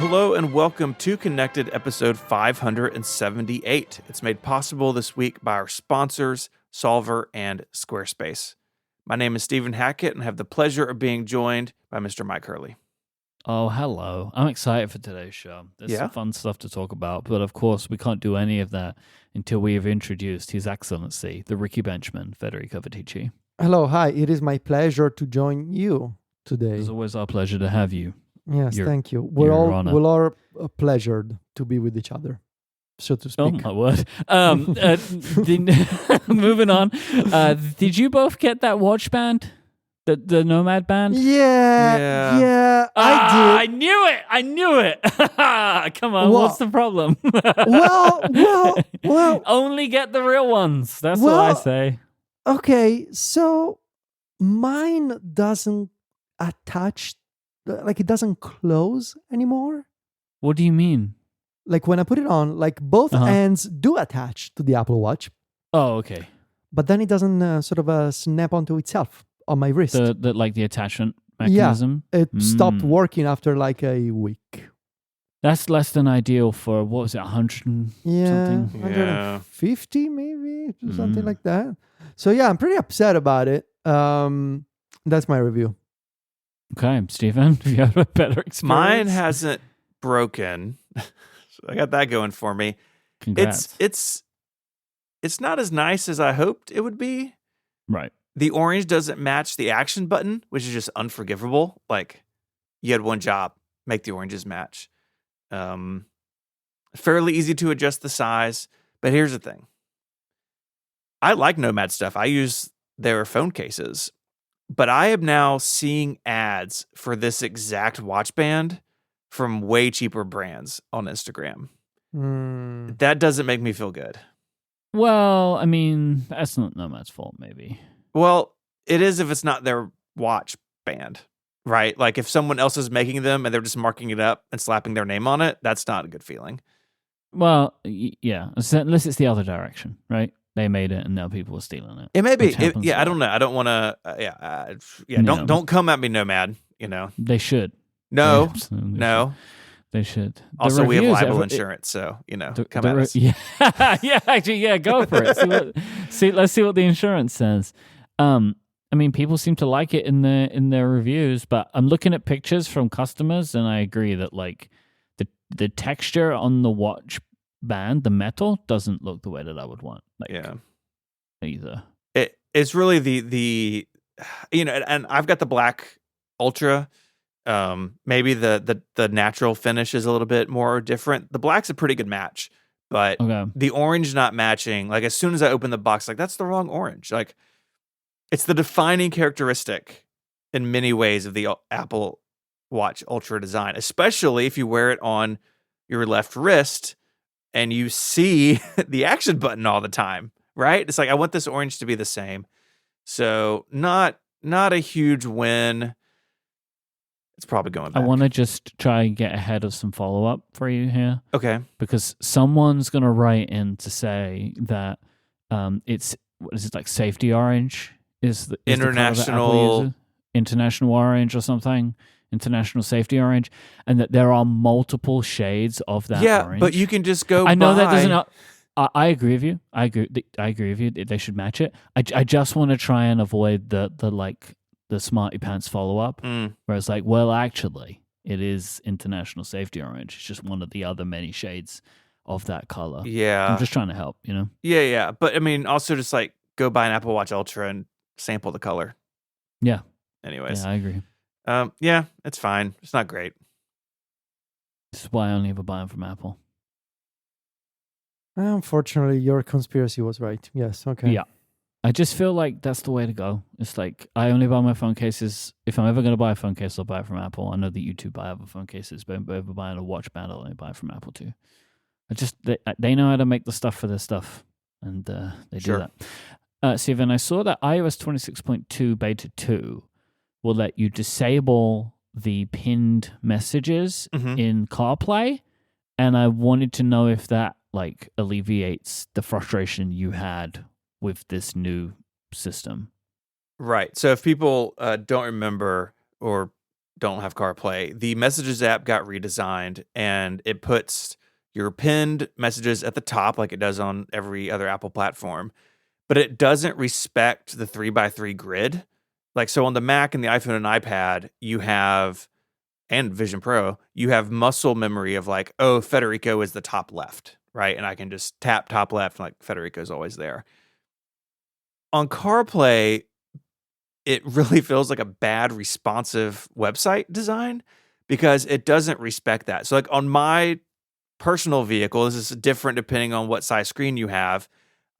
Hello and welcome to Connected episode 578. It's made possible this week by our sponsors, Solver and Squarespace. My name is Stephen Hackett and have the pleasure of being joined by Mr. Mike Hurley. Oh, hello. I'm excited for today's show. There's some fun stuff to talk about, but of course we can't do any of that until we have introduced His Excellency, the Ricky Benchman, Federico Viticci. Hello, hi. It is my pleasure to join you today. It's always our pleasure to have you. Yes, thank you. We're all pleasured to be with each other, so to speak. Oh my word! Moving on. Did you both get that watch band, the Nomad band? Yeah. I did. I knew it. Come on, what's the problem? well. Only get the real ones. That's what I say. Okay, so mine doesn't attach. Like it doesn't close anymore. What do you mean? Like when I put it on, like both ends do attach to the Apple Watch. Oh, okay. But then it doesn't snap onto itself on my wrist. The attachment mechanism? Yeah, it stopped working after like a week. That's less than ideal for, what was it, 100 and something? 150 maybe, something like that. So yeah, I'm pretty upset about it. That's my review. Okay, Stephen, do you have a better experience? Mine hasn't broken. So I got that going for me. Congrats. It's not as nice as I hoped it would be. Right. The orange doesn't match the action button, which is just unforgivable. Like, you had one job, make the oranges match. Fairly easy to adjust the size, but here's the thing. I like Nomad stuff. I use their phone cases. But I am now seeing ads for this exact watch band from way cheaper brands on Instagram. That doesn't make me feel good. Well, I mean, that's not Nomad's fault, maybe. Well, it is if it's not their watch band, right? Like if someone else is making them and they're just marking it up and slapping their name on it, that's not a good feeling. Well, yeah, unless it's the other direction, right? They made it, and now people are stealing it. It may be. I don't know. I don't want to. Don't come at me, Nomad. You know they should. No, they should. Also, we have libel insurance, so come at us. Yeah, go for it. Let's see what the insurance says. I mean, people seem to like it in their reviews, but I'm looking at pictures from customers, and I agree that like the texture on the watch band, the metal, doesn't look the way that I would want. Either. It's really the and I've got the black Ultra. Maybe the natural finish is a little bit more different. The black's a pretty good match, but the orange not matching. Like as soon as I open the box, like that's the wrong orange. Like it's the defining characteristic in many ways of the Apple Watch Ultra design, especially if you wear it on your left wrist. And you see the action button all the time, right? It's like, I want this orange to be the same. So not a huge win. It's probably going back. I want to just try and get ahead of some follow-up for you here. Okay. Because someone's going to write in to say that it's, what is it, like safety orange? Is international orange or something? International safety orange, and that there are multiple shades of that orange. But you can just go I know that doesn't... I agree with you. I agree with you. They should match it. I just want to try and avoid the Smarty Pants follow-up, where it's like, well, actually, it is international safety orange. It's just one of the other many shades of that color. Yeah. I'm just trying to help, you know? Yeah. But, I mean, also just, like, go buy an Apple Watch Ultra and sample the color. Yeah. Anyways. Yeah, I agree. Yeah, it's fine. It's not great. This is why I only ever buy them from Apple. Unfortunately, your conspiracy was right. Yes, okay. Yeah. I just feel like that's the way to go. It's like, I only buy my phone cases. If I'm ever going to buy a phone case, I'll buy it from Apple. I know that you two buy other phone cases, but if I'm ever buying a watch band, I'll only buy it from Apple too. They know how to make the stuff for their stuff, and they do that. Steven, I saw that iOS 26.2 Beta 2 will let you disable the pinned messages in CarPlay, and I wanted to know if that like alleviates the frustration you had with this new system. Right. So if people don't remember or don't have CarPlay, the Messages app got redesigned, and it puts your pinned messages at the top like it does on every other Apple platform, but it doesn't respect the 3x3 grid. Like, so on the Mac and the iPhone and iPad, you have, and Vision Pro, you have muscle memory of like, oh, Federico is the top left, right? And I can just tap top left, like Federico's always there. On CarPlay, it really feels like a bad responsive website design because it doesn't respect that. So like on my personal vehicle, this is different depending on what size screen you have.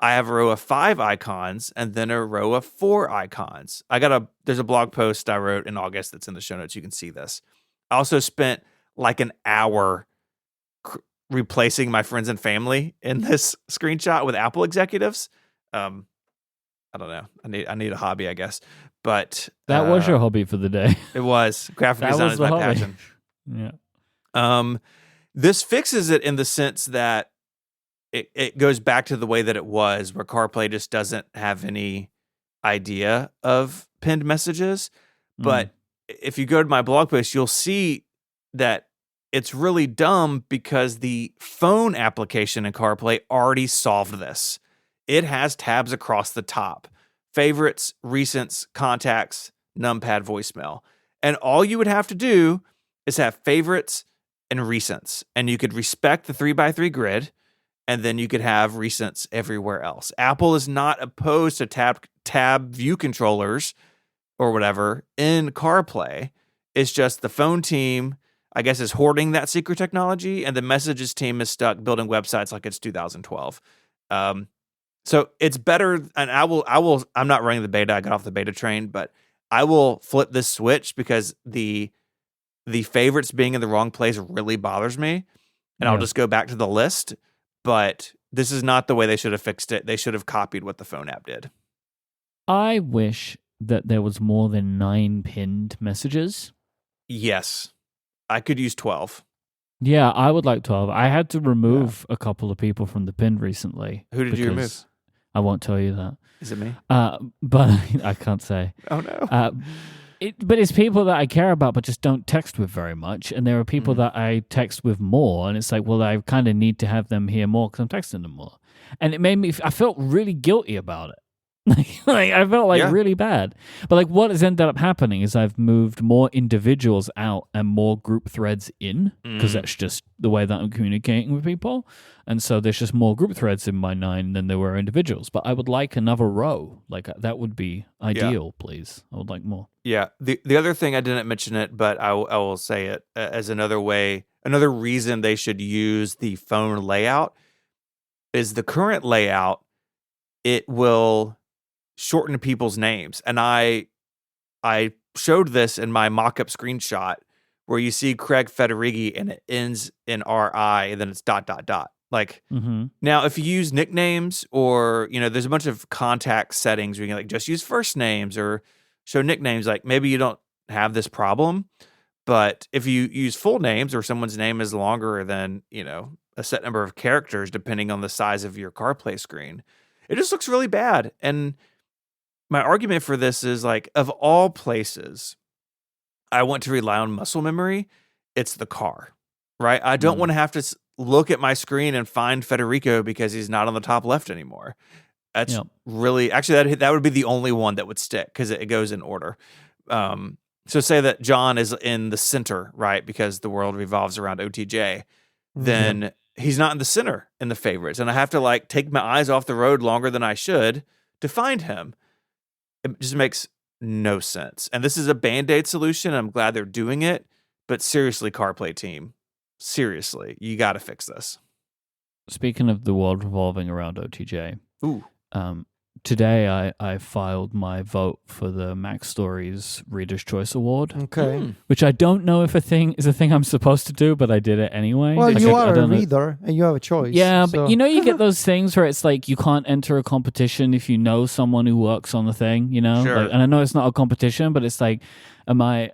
I have a row of 5 icons and then a row of 4 icons. There's a blog post I wrote in August that's in the show notes. You can see this. I also spent like an hour replacing my friends and family in this screenshot with Apple executives. I don't know. I need a hobby, I guess. But that was your hobby for the day. It was. Graphic design is my passion. Yeah. This fixes it in the sense that it goes back to the way that it was, where CarPlay just doesn't have any idea of pinned messages. But if you go to my blog post, you'll see that it's really dumb because the phone application in CarPlay already solved this. It has tabs across the top: favorites, recents, contacts, numpad, voicemail. And all you would have to do is have favorites and recents, and you could respect the 3x3 grid, and then you could have recents everywhere else. Apple is not opposed to tab view controllers or whatever in CarPlay. It's just the phone team, I guess, is hoarding that secret technology, and the messages team is stuck building websites like it's 2012. So it's better, and I'm not running the beta. I got off the beta train, but I will flip this switch because the favorites being in the wrong place really bothers me, and I'll just go back to the list. But this is not the way they should have fixed it. They should have copied what the phone app did. I wish that there was more than 9 pinned messages. Yes. I could use 12. Yeah, I would like 12. I had to remove a couple of people from the pin recently. Who did you remove? I won't tell you that. Is it me? But I can't say. Oh, no. But it's people that I care about but just don't text with very much. And there are people that I text with more. And it's like, well, I kind of need to have them here more because I'm texting them more. And it made me, I felt really guilty about it. Like I felt like really bad. But like what has ended up happening is I've moved more individuals out and more group threads in because that's just the way that I'm communicating with people. And so there's just more group threads in my 9 than there were individuals. But I would like another row. Like that would be ideal, please. I would like more. Yeah. The other thing, I didn't mention it, but I will say it as another reason they should use the phone layout is the current layout. It will shorten people's names. And I showed this in my mock-up screenshot where you see Craig Federighi and it ends in RI and then it's ... Like now if you use nicknames or, there's a bunch of contact settings where you can like just use first names or show nicknames, like maybe you don't have this problem. But if you use full names or someone's name is longer than, a set number of characters, depending on the size of your CarPlay screen, it just looks really bad. And my argument for this is like, of all places I want to rely on muscle memory, it's the car, right? I don't want to have to look at my screen and find Federico because he's not on the top left anymore. That's really, actually, that would be the only one that would stick because it goes in order. So say that John is in the center, right? Because the world revolves around OTJ. Then he's not in the center in the favorites. And I have to like take my eyes off the road longer than I should to find him. It just makes no sense. And this is a Band-Aid solution. I'm glad they're doing it. But seriously, CarPlay team, seriously, you got to fix this. Speaking of the world revolving around OTJ, Ooh. Today I filed my vote for the Mac Stories Reader's Choice Award. Okay. Which I don't know if is a thing I'm supposed to do, but I did it anyway. Well, like you are a reader and you have a choice. Yeah, so. but you get those things where it's like you can't enter a competition if you know someone who works on the thing, Sure. Like, and I know it's not a competition, but it's like, I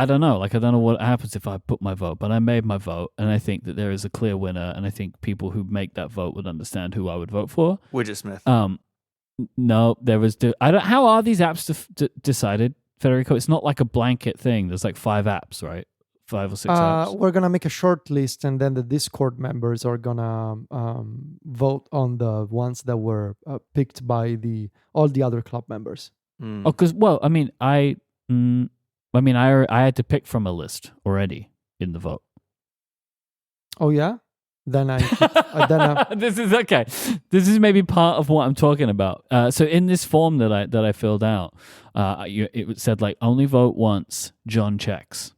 don't know. Like, I don't know what happens if I put my vote, but I made my vote, and I think that there is a clear winner, and I think people who make that vote would understand who I would vote for. Widget Smith. No, there was. How are these apps decided? Federico? It's not like a blanket thing. There's like 5 apps, right? 5 or 6 apps. We're gonna make a short list, and then the Discord members are gonna vote on the ones that were picked by all the other club members. Mm. Oh, because I had to pick from a list already in the vote. Oh yeah, then This is okay. This is maybe part of what I'm talking about. So in this form that I filled out, it said like only vote once. John checks.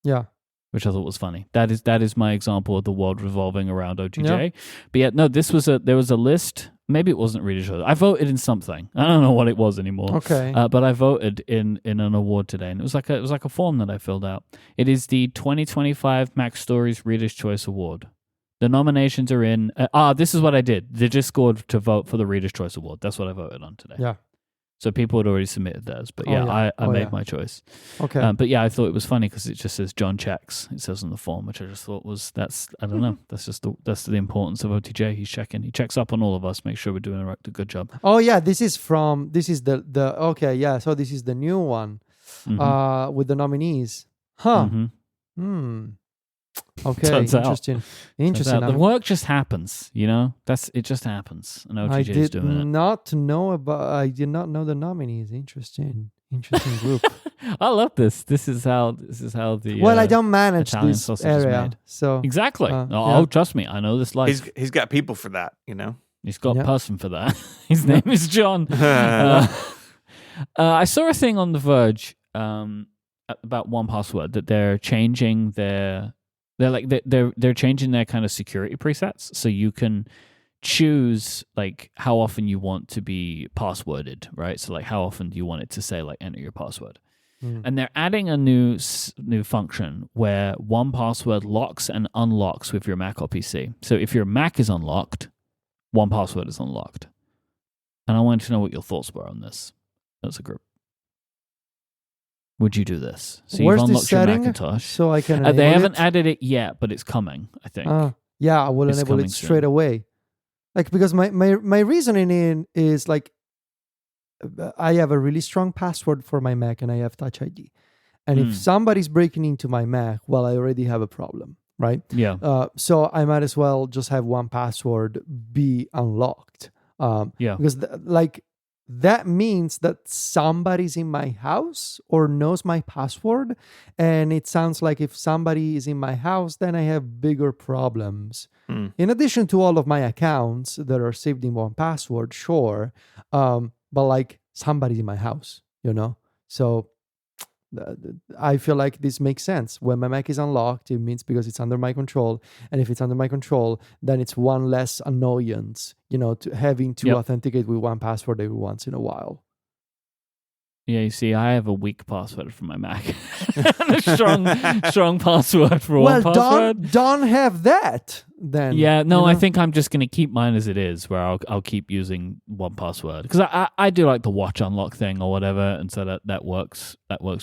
yeah. Which I thought was funny. That is my example of the world revolving around OTJ. Yeah. But yeah, no, there was a list. Maybe it wasn't Reader's Choice. I voted in something. I don't know what it was anymore. Okay. But I voted in an award today, and it was like a form that I filled out. It is the 2025 Mac Stories Reader's Choice Award. The nominations are in. This is what I did. They just scored to vote for the Reader's Choice Award. That's what I voted on today. Yeah. So people had already submitted theirs, but I made my choice. Okay. But yeah, I thought it was funny because it just says John checks. It says on the form, which I just thought I don't know. That's just the importance of OTJ. He's checking. He checks up on all of us, make sure we're doing a good job. Oh yeah, this is the okay, yeah. So this is the new one with the nominees. Huh. Mm-hmm. Okay. Turns out. Interesting. Interesting. The work just happens, it just happens. And OTJ is doing it. I did not know the nominees. Interesting group. I love this. This is how the I don't manage Italian this sausage is area, made. so Exactly. yeah. Trust me, I know this life. He's got people for that, He's got Yeah. a person for that. His name is John. I saw a thing on The Verge about 1Password that they're changing they're changing their kind of security presets, so you can choose like how often you want to be passworded, right? So like how often do you want it to say like enter your password? And they're adding a new function where 1Password locks and unlocks with your Mac or PC. So if your Mac is unlocked, 1Password is unlocked. And I wanted to know what your thoughts were on this as a group. Would you do this? So where's you've the unlocked your setting Macintosh. so I can They enable haven't it? added it yet, but it's coming, I think. Yeah, I will It's enable coming it straight soon. away. Like, because my reasoning is like, I have a really strong password for my Mac and I have Touch ID. And if somebody's breaking into my Mac, well, I already have a problem, right? Yeah. So I might as well just have 1Password be unlocked. Yeah. Because that means that somebody's in my house or knows my password. And it sounds like if somebody is in my house, then I have bigger problems. In addition to all of my accounts that are saved in 1Password, sure. But like somebody's in my house, So I feel like this makes sense. When my Mac is unlocked, it means because it's under my control. And if it's under my control, then it's one less annoyance, to having to authenticate with 1Password every once in a while. Yeah, you see, I have a weak password for my Mac. And a strong password for 1Password. Don't have that then. Yeah, no, I think I'm just going to keep mine as it is, where I'll keep using 1Password. Because I do like the watch unlock thing or whatever, and so that works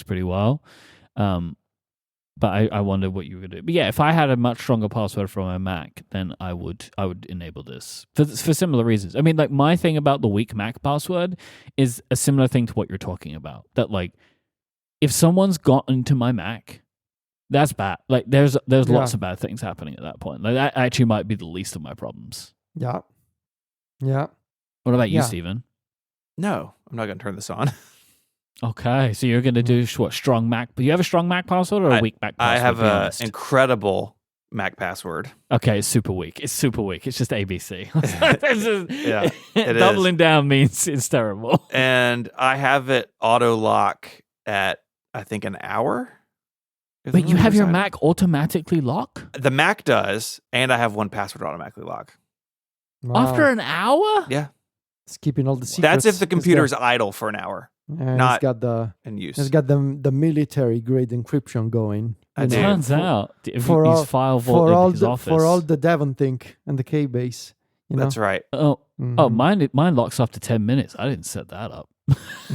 pretty well. But I wonder what you were going to do. But yeah, if I had a much stronger password for my Mac, then I would enable this for similar reasons. I mean, like my thing about the weak Mac password is a similar thing to what you're talking about. That like, if someone's got into my Mac, that's bad. Like there's lots of bad things happening at that point. Like that actually might be the least of my problems. Yeah. Yeah. What about you, Yeah. Stephen? No, I'm not going to turn this on. Okay, so you're going to do what, strong Mac? But you have a strong Mac password or a weak Mac password? I have be an honest? incredible Mac password. Okay, it's super weak. It's just ABC. Yeah, it Doubling down means it's terrible. And I have it auto lock at, I think, an hour. Wait, you have your Mac automatically lock? The Mac does, and I have 1Password automatically lock. Wow. After an hour? Yeah. It's keeping all the secrets. That's if the It's computer's idle for an hour not it's got the in use. It's got the military grade encryption going. I you do. know, Turns for- out, for he's all- file for vault all in his the office. for all the Devon think and the K base. That's right. Oh, Mhm. mine locks after 10 minutes. I didn't set that up.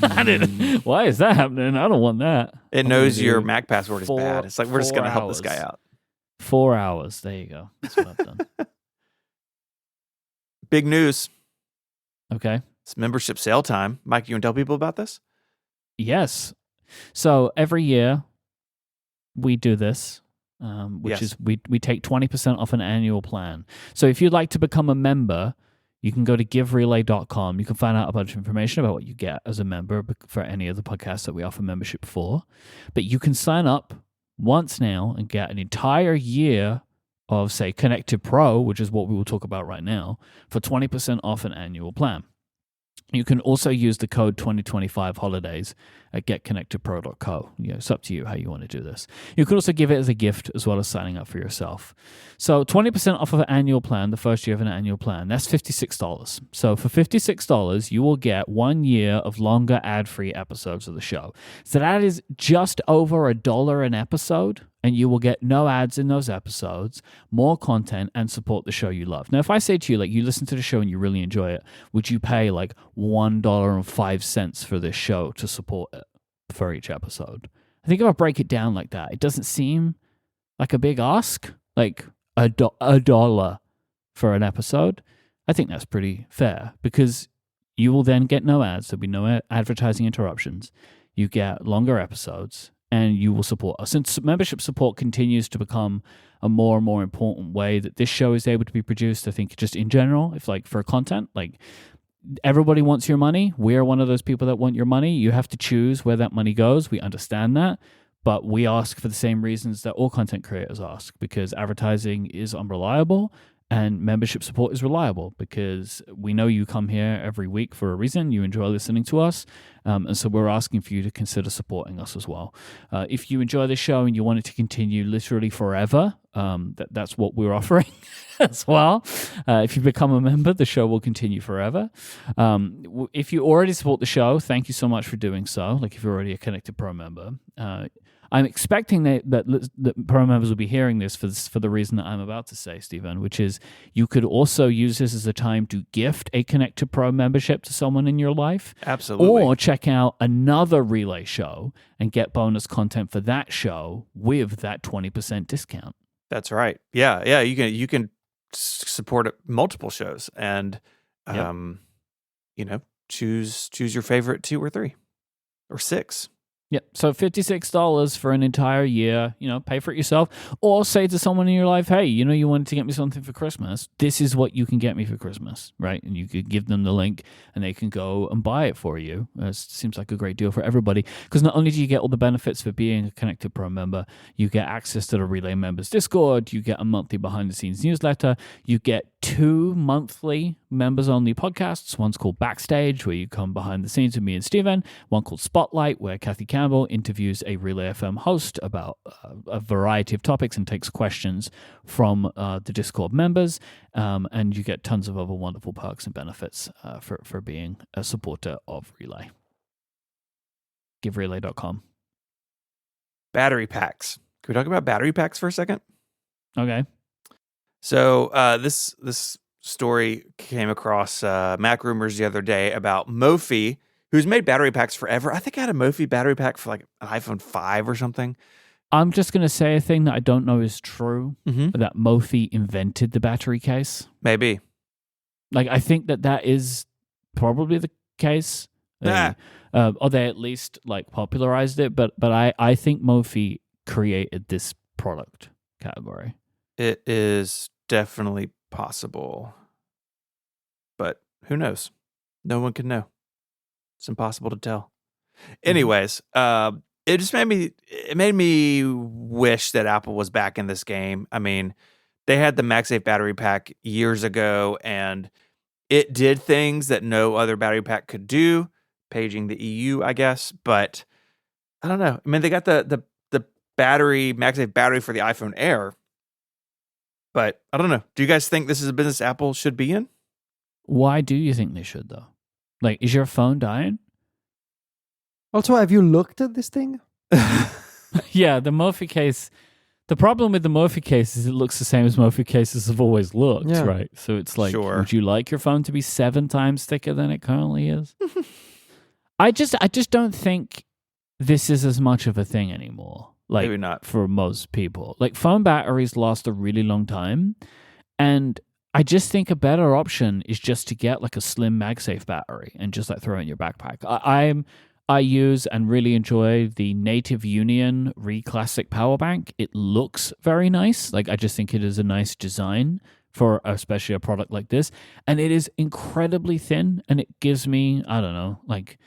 I didn't. Why is that happening? I don't want that. It I'm knows gonna your do Mac password is 4 bad. It's like, we're just going to help this hours. guy out. 4 hours. There you go. That's what I've done. Big news. Okay. It's membership sale time. Mike, you want to tell people about this? Yes. So every year we do this, which Yes. is we take 20% off an annual plan. So if you'd like to become a member, you can go to giverelay.com. You can find out a bunch of information about what you get as a member for any of the podcasts that we offer membership for. But you can sign up once now and get an entire year of, say, Connected Pro, which is what we will talk about right now, for 20% off an annual plan. You can also use the code 2025 holidays at getconnectedpro.co. It's up to you how you want to do this. You can also give it as a gift as well as signing up for yourself. So 20% off of an annual plan, the first year of an annual plan, that's $56. So for $56, you will get 1 year of longer ad-free episodes of the show. So that is just over $1 an episode, and you will get no ads in those episodes, more content, and support the show you love. Now, if I say to you, like, you listen to the show and you really enjoy it, would you pay like $1.05 for this show to support it for each episode? I think if I break it down like that, it doesn't seem like a big ask, like $1 for an episode. I think that's pretty fair because you will then get no ads. There'll be no advertising interruptions. You get longer episodes, and you will support us. And membership support continues to become a more and more important way that this show is able to be produced. I think just in general, if like for content, like everybody wants your money. We're one of those people that want your money. You have to choose where that money goes. We understand that. But we ask for the same reasons that all content creators ask, because advertising is unreliable and membership support is reliable, because we know you come here every week for a reason. You enjoy listening to us. And so we're asking for you to consider supporting us as well. If you enjoy this show and you want it to continue literally forever, that's what we're offering as well. If you become a member, the show will continue forever. If you already support the show, thank you so much for doing so. Like if you're already a Connected Pro member, I'm expecting that pro members will be hearing this for the reason that I'm about to say, Stephen, which is you could also use this as a time to gift a Connected Pro membership to someone in your life. Absolutely. Or check out another Relay show and get bonus content for that show with that 20% discount. That's right. Yeah. You can support multiple shows and, choose your favorite 2 or 3 or 6. Yep. So $56 for an entire year, pay for it yourself, or say to someone in your life, hey, you wanted to get me something for Christmas. This is what you can get me for Christmas, right? And you could give them the link and they can go and buy it for you. It seems like a great deal for everybody, because not only do you get all the benefits for being a Connected Pro member, you get access to the Relay members Discord, you get a monthly behind the scenes newsletter, you get 2 monthly members only podcasts. One's called Backstage, where you come behind the scenes with me and Steven. One called Spotlight, where Kathy Campbell interviews a Relay FM host about a variety of topics and takes questions from the Discord members. And you get tons of other wonderful perks and benefits for being a supporter of Relay. GiveRelay.com. Battery packs. Can we talk about battery packs for a second? Okay. So this story came across Mac Rumors the other day about Mophie, who's made battery packs forever. I think I had a Mophie battery pack for like an iPhone 5 or something. I'm just going to say a thing that I don't know is true, that Mophie invented the battery case. Maybe. Like, I think that is probably the case. Or they at least like popularized it, but I think Mophie created this product category. It is definitely possible, but who knows? No one can know. It's impossible to tell. Anyways, it just made me wish that Apple was back in this game. I mean, they had the MagSafe battery pack years ago, and it did things that no other battery pack could do, paging the EU, I guess. But I don't know. I mean, they got the battery, MagSafe battery for the iPhone Air. But I don't know. Do you guys think this is a business Apple should be in? Why do you think they should, though? Like, is your phone dying? Also, have you looked at this thing? Yeah, the Mophie case. The problem with the Mophie case is it looks the same as Mophie cases have always looked, right? So it's like, would you like your phone to be 7 times thicker than it currently is? I just don't think this is as much of a thing anymore. Like, maybe not for most people. Like, phone batteries last a really long time, and I just think a better option is just to get like a slim MagSafe battery and just like throw it in your backpack. I use and really enjoy the Native Union Reclassic Power Bank. It looks very nice. Like, I just think it is a nice design for especially a product like this. And it is incredibly thin, and it gives me, I don't know, like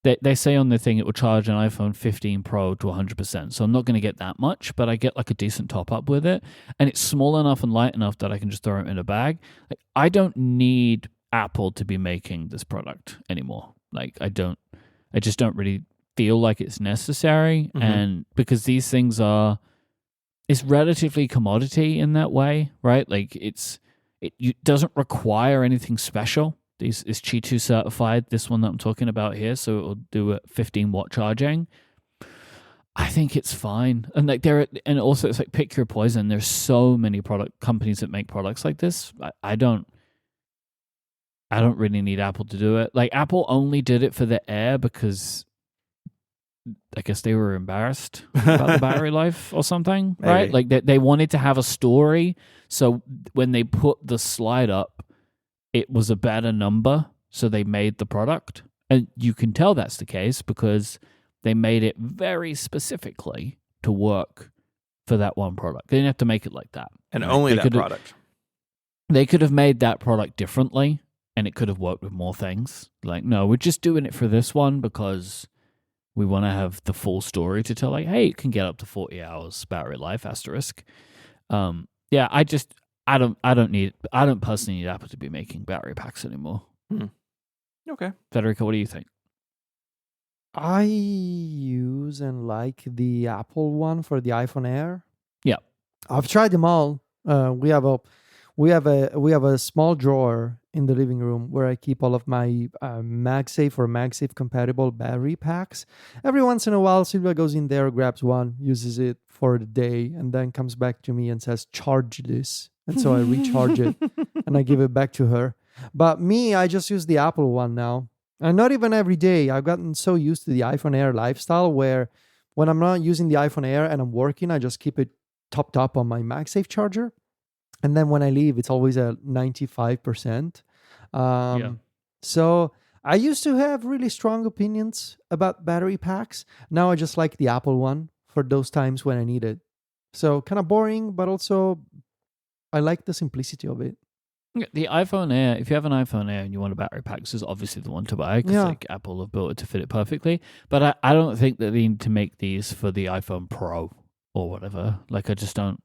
they say on the thing it will charge an iPhone 15 Pro to 100%. So I'm not going to get that much, but I get like a decent top up with it. And it's small enough and light enough that I can just throw it in a bag. Like, I don't need Apple to be making this product anymore. Like, I just don't really feel like it's necessary. Mhm. And because these things it's relatively commodity in that way, right? Like, it doesn't require anything special. It's Qi 2 certified, this one that I'm talking about here, so it will do a 15-watt charging. I think it's fine. And like and also it's like pick your poison. There's so many product companies that make products like this. I don't really need Apple to do it. Like, Apple only did it for the Air because I guess they were embarrassed about the battery life or something, right? Maybe. Like, they wanted to have a story. So when they put the slide up, it was a better number. So they made the product. And you can tell that's the case because they made it very specifically to work for that one product. They didn't have to make it like that. And right? only They that could've- product. They could have made that product differently, and it could have worked with more things. Like, no, we're just doing it for this one because we want to have the full story to tell. Like, hey, it can get up to 40 hours battery life, asterisk. Yeah, I don't personally need Apple to be making battery packs anymore. Okay. Federico, what do you think? I use and like the Apple one for the iPhone Air. Yeah. I've tried them all. We have a small drawer in the living room where I keep all of my MagSafe or MagSafe compatible battery packs. Every once in a while, Silvia goes in there, grabs one, uses it for the day, and then comes back to me and says, "Charge this." And so I recharge it and I give it back to her. But me, I just use the Apple one now. And not even every day. I've gotten so used to the iPhone Air lifestyle where when I'm not using the iPhone Air and I'm working, I just keep it topped up on my MagSafe charger. And then when I leave, it's always at 95%. So I used to have really strong opinions about battery packs. Now I just like the Apple one for those times when I need it. So kind of boring, but also I like the simplicity of it. The iPhone Air, if you have an iPhone Air and you want a battery pack, this is obviously the one to buy because like Apple have built it to fit it perfectly. But I don't think that they need to make these for the iPhone Pro or whatever. Like, I just don't.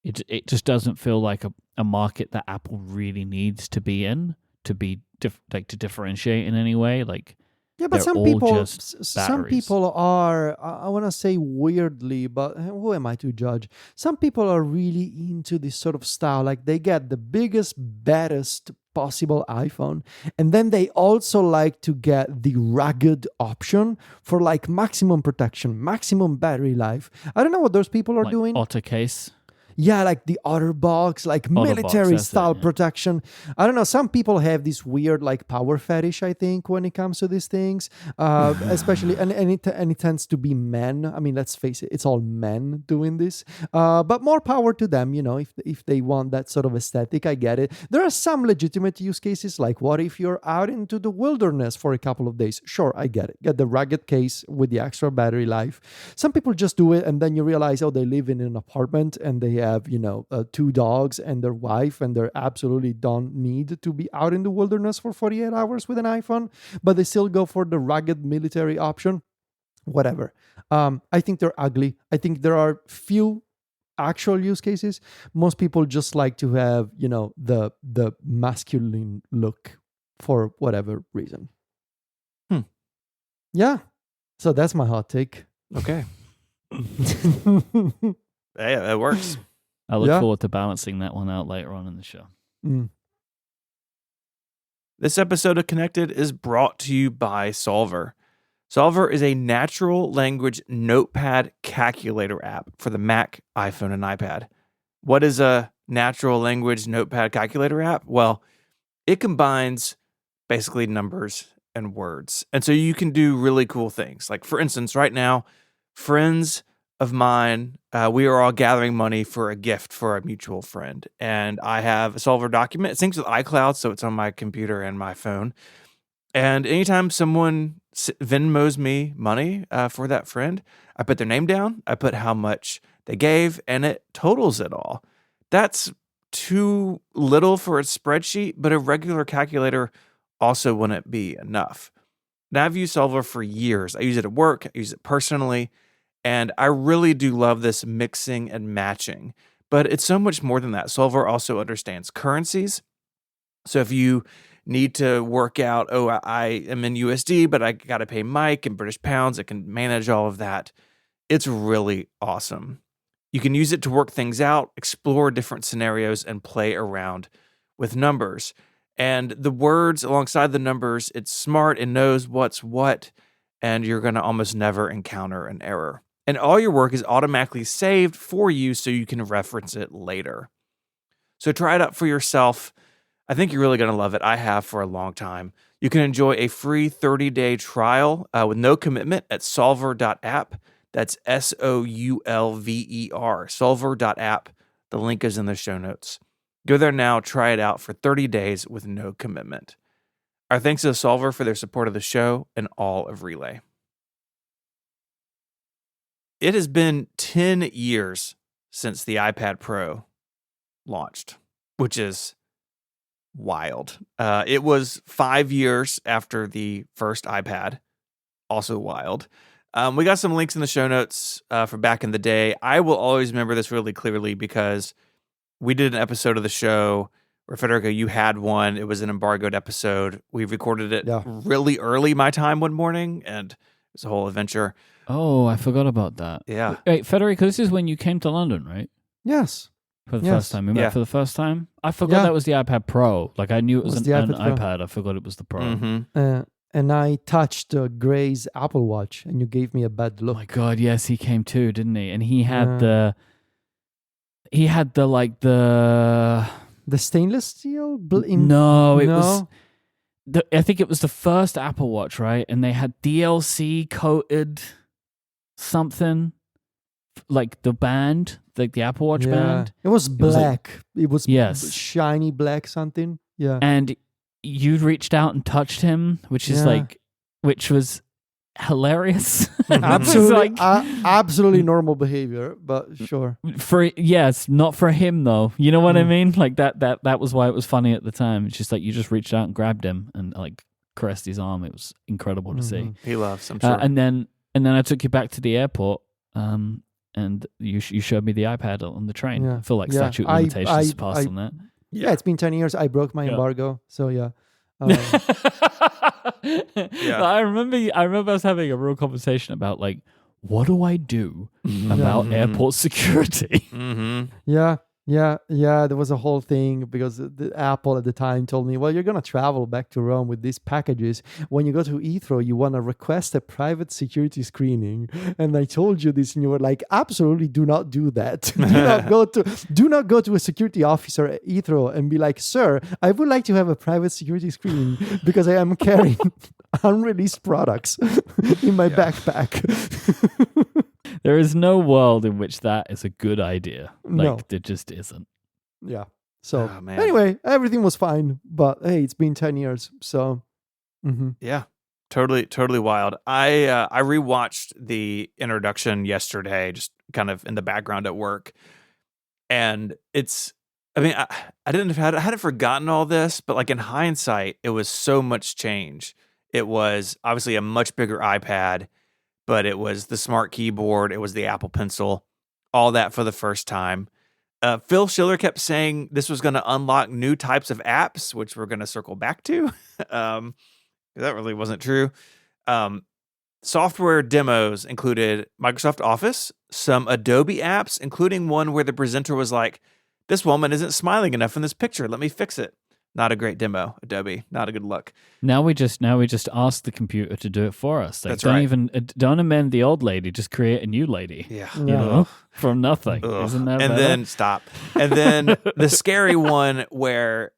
It just doesn't feel like a market that Apple really needs to be in to be to differentiate in any way. Like, yeah, but they're some all people, just some batteries. people are, I want to say weirdly, but who am I to judge? Some people are really into this sort of style. Like, they get the biggest, baddest possible iPhone, and then they also like to get the rugged option for like maximum protection, maximum battery life. I don't know what those people are Like doing. Otter case. Yeah, like the OtterBox, like military that's it, style yeah. protection. I don't know. Some people have this weird like power fetish, I think, when it comes to these things. Especially, and it tends to be men. I mean, let's face it, it's all men doing this. But more power to them, you know, if they want that sort of aesthetic, I get it. There are some legitimate use cases, like what if you're out into the wilderness for a couple of days? Sure, I get it. Get the rugged case with the extra battery life. Some people just do it, and then you realize, oh, they live in an apartment and they have, you know, 2 dogs and their wife, and they absolutely don't need to be out in the wilderness for 48 hours with an iPhone, but they still go for the rugged military option. Whatever. I think they're ugly. I think there are few actual use cases. Most people just like to have, you know, the masculine look for whatever reason. Yeah. So that's my hot take. Okay. Yeah, that works. I look Yeah. forward to balancing that one out later on in the show. This episode of Connected is brought to you by Solver. Solver is a natural language notepad calculator app for the Mac, iPhone, and iPad. What is a natural language notepad calculator app? Well, it combines basically numbers and words. And so you can do really cool things. Like, for instance, right now, friends of mine, we are all gathering money for a gift for a mutual friend. And I have a Solver document. It syncs with iCloud, so it's on my computer and my phone. And anytime someone Venmos me money for that friend. I put their name down. I put how much they gave, and it totals it all. That's too little for a spreadsheet, but a regular calculator also wouldn't be enough. Now, I've used Solver for years. I use it at work. I use it personally. And I really do love this mixing and matching. But it's so much more than that. Solver also understands currencies. So if you need to work out, I am in USD, but I got to pay Mike in British pounds, it can manage all of that. It's really awesome. You can use it to work things out, explore different scenarios, and play around with numbers. And the words alongside the numbers, it's smart, it knows what's what, and you're going to almost never encounter an error. And all your work is automatically saved for you so you can reference it later. So try it out for yourself. I think you're really going to love it. I have for a long time. You can enjoy a free 30-day trial with no commitment at solver.app. That's SOULVER, solver.app. The link is in the show notes. Go there now, try it out for 30 days with no commitment. Our thanks to Solver for their support of the show and all of Relay. It has been 10 years since the iPad Pro launched, which is wild. It was 5 years after the first iPad, also wild. We got some links in the show notes from back in the day. I will always remember this really clearly because we did an episode of the show where, Federico, you had one. It was an embargoed episode. We recorded it really early my time one morning, and it was a whole adventure. Oh, I forgot about that. Yeah. Wait, Federico, this is when you came to London, right? Yes. For the first time. We met for the first time? I forgot that was the iPad Pro. Like, I knew it was an iPad. I forgot it was the Pro. Mm-hmm. And I touched Gray's Apple Watch, and you gave me a bad look. Oh my God, yes, he came too, didn't he? And he had the stainless steel. I think it was the first Apple Watch, right? And they had DLC coated something like the band, like the Apple Watch band. It was black. It was shiny black something. Yeah. And you reached out and touched him, which was hilarious. Absolutely, absolutely normal behavior, but sure. Not for him though. You know what I mean? Like that was why it was funny at the time. It's just like you just reached out and grabbed him and like caressed his arm. It was incredible to see. He loves, I'm sure. And then I took you back to the airport. And you showed me the iPad on the train. I feel like statute of limitations passed on that. Yeah, it's been 10 years. I broke my embargo, so yeah. I remember us having a real conversation about like, what do I do about airport security? Yeah. There was a whole thing because the Apple at the time told me, well, you're going to travel back to Rome with these packages. When you go to Heathrow, you want to request a private security screening. And I told you this, and you were like, absolutely do not do that. do not go to a security officer at Heathrow and be like, sir, I would like to have a private security screening because I am carrying unreleased products in my backpack. There is no world in which that is a good idea. No. There just isn't. Yeah. So anyway, everything was fine. But hey, it's been 10 years. So yeah, totally wild. I rewatched the introduction yesterday, just kind of in the background at work. And I hadn't forgotten all this, but like in hindsight, it was so much change. It was obviously a much bigger iPad, but it was the smart keyboard, it was the Apple Pencil, all that for the first time. Phil Schiller kept saying this was going to unlock new types of apps, which we're going to circle back to. That really wasn't true. Software demos included Microsoft Office, some Adobe apps, including one where the presenter was like, this woman isn't smiling enough in this picture. Let me fix it. Not a great demo, Adobe. Not a good look. Now we just ask the computer to do it for us. Like, That's right. Don't amend the old lady. Just create a new lady. Yeah, you know, from nothing. Ugh. Isn't that? And better? then stop. And then the scary one where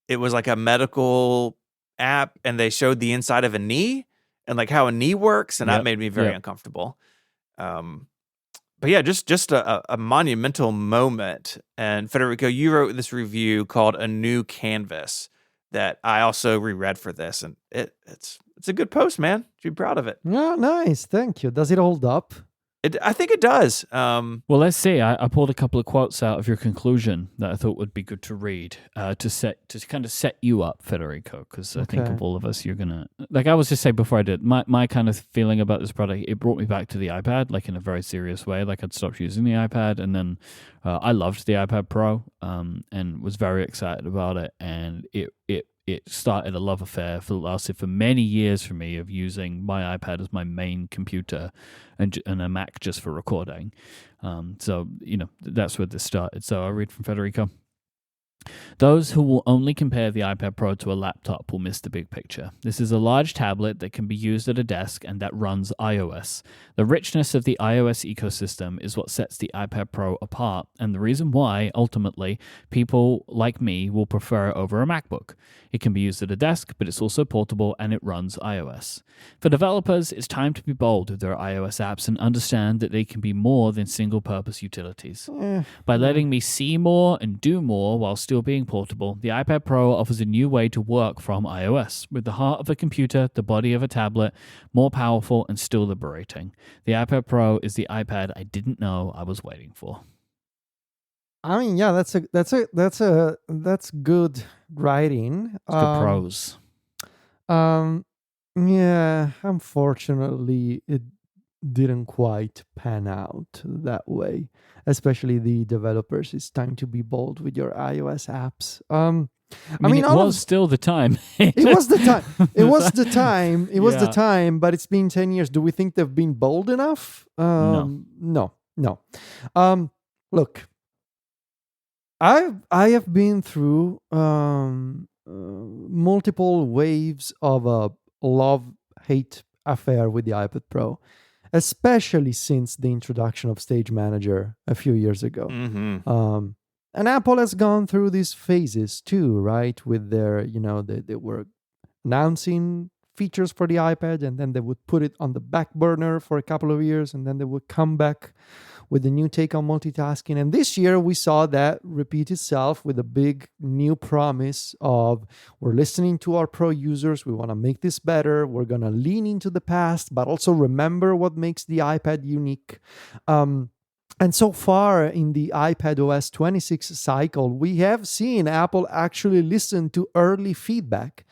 it was like a medical app, and they showed the inside of a knee and like how a knee works, and that made me very uncomfortable. But yeah, just a monumental moment. And Federico, you wrote this review called A New Canvas that I also reread for this, and it's It's a good post, man. Should be proud of it. Yeah, nice. Thank you. Does it hold up? I think it does. Well, let's see. I pulled a couple of quotes out of your conclusion that I thought would be good to read to kind of set you up, Federico, because I think Okay. of all of us, you're gonna like I was just saying before I did my kind of feeling about this product. It brought me back to the iPad, like in a very serious way. Like I'd stopped using the iPad, and then I loved the iPad Pro, and was very excited about it, and it started a love affair lasted for many years for me of using my iPad as my main computer and a Mac just for recording. So, that's where this started. So I'll read from Federico. Those who will only compare the iPad Pro to a laptop will miss the big picture. This is a large tablet that can be used at a desk and that runs iOS. The richness of the iOS ecosystem is what sets the iPad Pro apart, and the reason why, ultimately, people like me will prefer it over a MacBook. It can be used at a desk, but it's also portable and it runs iOS. For developers, it's time to be bold with their iOS apps and understand that they can be more than single-purpose utilities. By letting me see more and do more while still being portable, the iPad Pro offers a new way to work from iOS, with the heart of a computer, the body of a tablet, more powerful and still liberating. The iPad Pro is the iPad I didn't know I was waiting for. I mean, yeah, that's good writing. It's good prose. Yeah, unfortunately, it didn't quite pan out that way. Especially the developers, it's time to be bold with your iOS apps. I mean, it was still the time. It was the time. It was the time. It was the Yeah. time. But it's been 10 years. Do we think they've been bold enough? No. Look, I have been through multiple waves of a love-hate affair with the iPad Pro, especially since the introduction of Stage Manager a few years ago. Mm-hmm. And Apple has gone through these phases too, right? With their, they were announcing features for the iPad, and then they would put it on the back burner for a couple of years, and then they would come back with a new take on multitasking. And this year we saw that repeat itself with a big new promise of, we're listening to our pro users, we want to make this better, we're going to lean into the past, but also remember what makes the iPad unique. And so far in the iPadOS 26 cycle, we have seen Apple actually listen to early feedback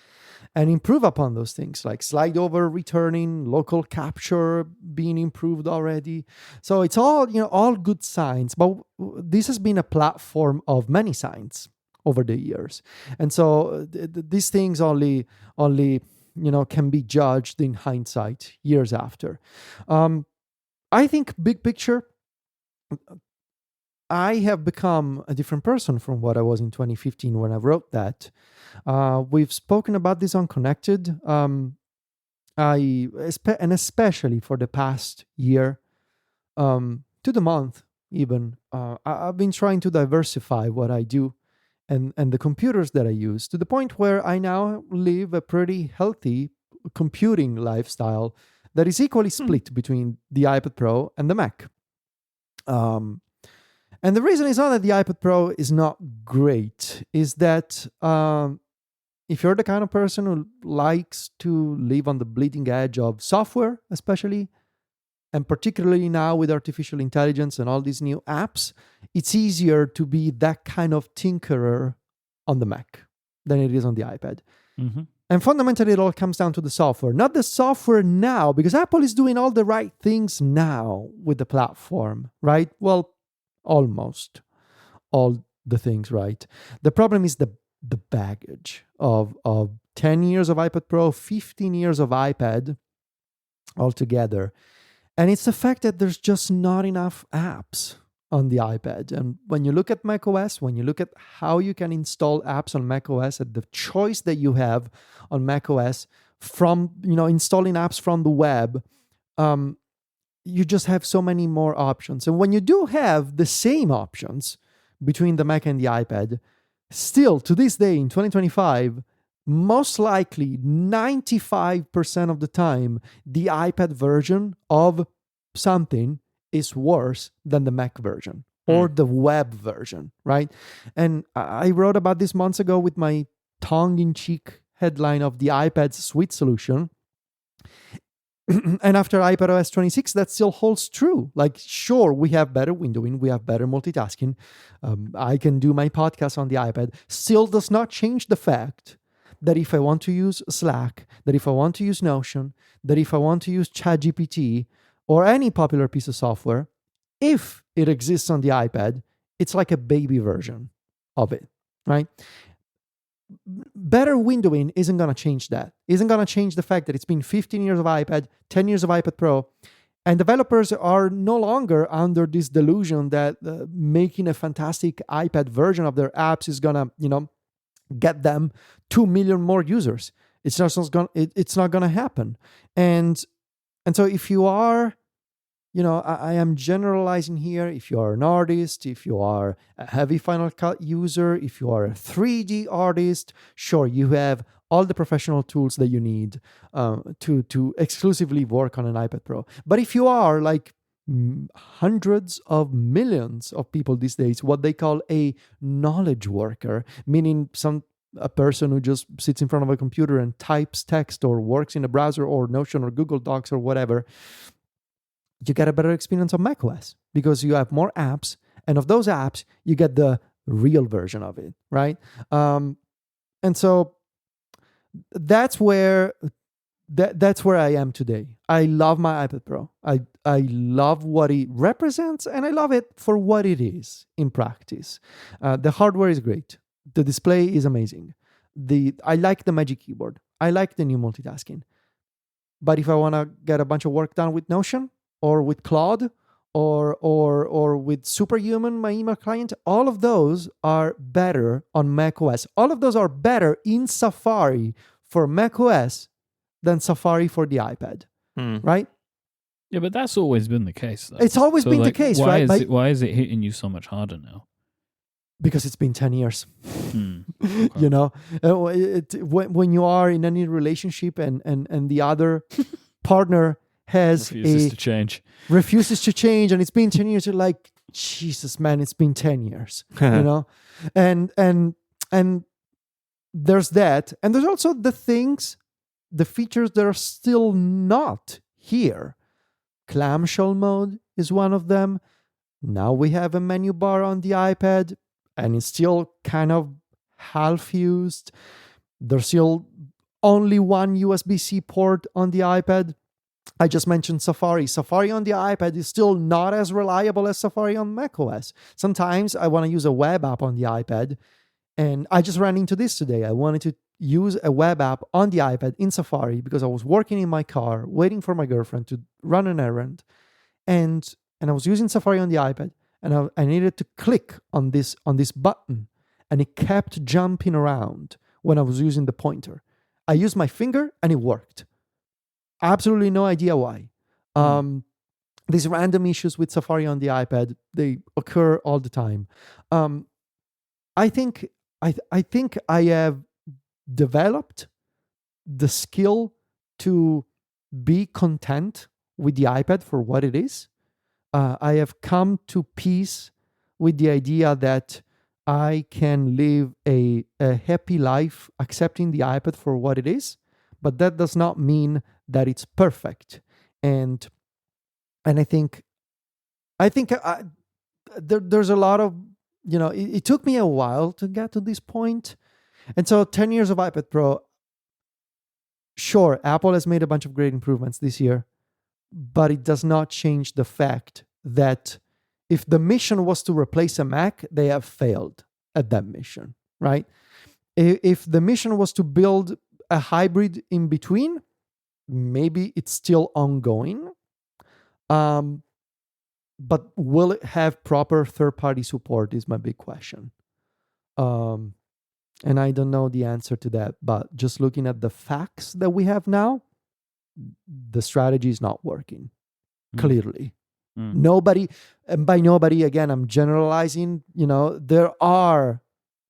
and improve upon those things, like slide over returning, local capture being improved already. So it's all, all good signs. But this has been a platform of many signs over the years. And so these things only can be judged in hindsight years after. I think big picture, I have become a different person from what I was in 2015 when I wrote that. We've spoken about this on Connected, and especially for the past year, to the month even. I've been trying to diversify what I do and the computers that I use, to the point where I now live a pretty healthy computing lifestyle that is equally split between the iPad Pro and the Mac. And the reason is not that the iPad Pro is not great, is that if you're the kind of person who likes to live on the bleeding edge of software, especially, and particularly now with artificial intelligence and all these new apps, it's easier to be that kind of tinkerer on the Mac than it is on the iPad. Mm-hmm. And fundamentally, it all comes down to the software. Not the software now, because Apple is doing all the right things now with the platform, right? Well, almost all the things right. The problem is the baggage of 10 years of iPad Pro, 15 years of iPad altogether. And it's the fact that there's just not enough apps on the iPad. And when you look at macOS, when you look at how you can install apps on macOS, at the choice that you have on macOS from, installing apps from the web, you just have so many more options. And when you do have the same options between the Mac and the iPad, still to this day in 2025, most likely 95% of the time, the iPad version of something is worse than the Mac version or the web version, right? And I wrote about this months ago with my tongue-in-cheek headline of the iPad's sweet solution. And after iPadOS 26, that still holds true. Like, sure, we have better windowing, we have better multitasking. I can do my podcast on the iPad. Still does not change the fact that if I want to use Slack, that if I want to use Notion, that if I want to use ChatGPT or any popular piece of software, if it exists on the iPad, it's like a baby version of it, right? Better windowing isn't going to change that. Isn't going to change the fact that it's been 15 years of iPad, 10 years of iPad Pro, and developers are no longer under this delusion that making a fantastic iPad version of their apps is going to, get them 2 million more users. It's not going to happen. And so if you are, I am generalizing here. If you are an artist, if you are a heavy Final Cut user, if you are a 3D artist, sure, you have all the professional tools that you need to exclusively work on an iPad Pro. But if you are like hundreds of millions of people these days, what they call a knowledge worker, meaning a person who just sits in front of a computer and types text or works in a browser or Notion or Google Docs or whatever, you get a better experience on macOS because you have more apps, and of those apps, you get the real version of it, right? And so that's where I am today. I love my iPad Pro. I love what it represents, and I love it for what it is in practice. The hardware is great. The display is amazing. I like the Magic Keyboard. I like the new multitasking. But if I want to get a bunch of work done with Notion, or with Claude, or with Superhuman, my email client, all of those are better on macOS. All of those are better in Safari for macOS than Safari for the iPad, right? Yeah, but that's always been the case, though. It's always been the case, right? Why is it hitting you so much harder now? Because it's been 10 years. Okay. When you are in any relationship and the other partner refuses to change, and it's been 10 years, you're like, Jesus, man, it's been 10 years, and there's that, and there's also the features that are still not here. Clamshell mode is one of them. Now we have a menu bar on the iPad, and it's still kind of half used. There's still only one USB-C port on the iPad. I just mentioned Safari. Safari on the iPad is still not as reliable as Safari on macOS. Sometimes I want to use a web app on the iPad, and I just ran into this today. I wanted to use a web app on the iPad in Safari because I was working in my car, waiting for my girlfriend to run an errand, and I was using Safari on the iPad, and I needed to click on this button, and it kept jumping around when I was using the pointer. I used my finger, and it worked. Absolutely no idea why. These random issues with Safari on the iPad, they occur all the time. I think I have developed the skill to be content with the iPad for what it is. I have come to peace with the idea that I can live a happy life accepting the iPad for what it is, but that does not mean that it's perfect. And I think there's a lot of, it took me a while to get to this point. And so 10 years of iPad Pro, sure, Apple has made a bunch of great improvements this year, but it does not change the fact that if the mission was to replace a Mac, they have failed at that mission, right? If the mission was to build a hybrid in between, maybe it's still ongoing. But will it have proper third-party support is my big question. And I don't know the answer to that, but just looking at the facts that we have now, the strategy is not working, clearly. Nobody, and by nobody, again, I'm generalizing, there are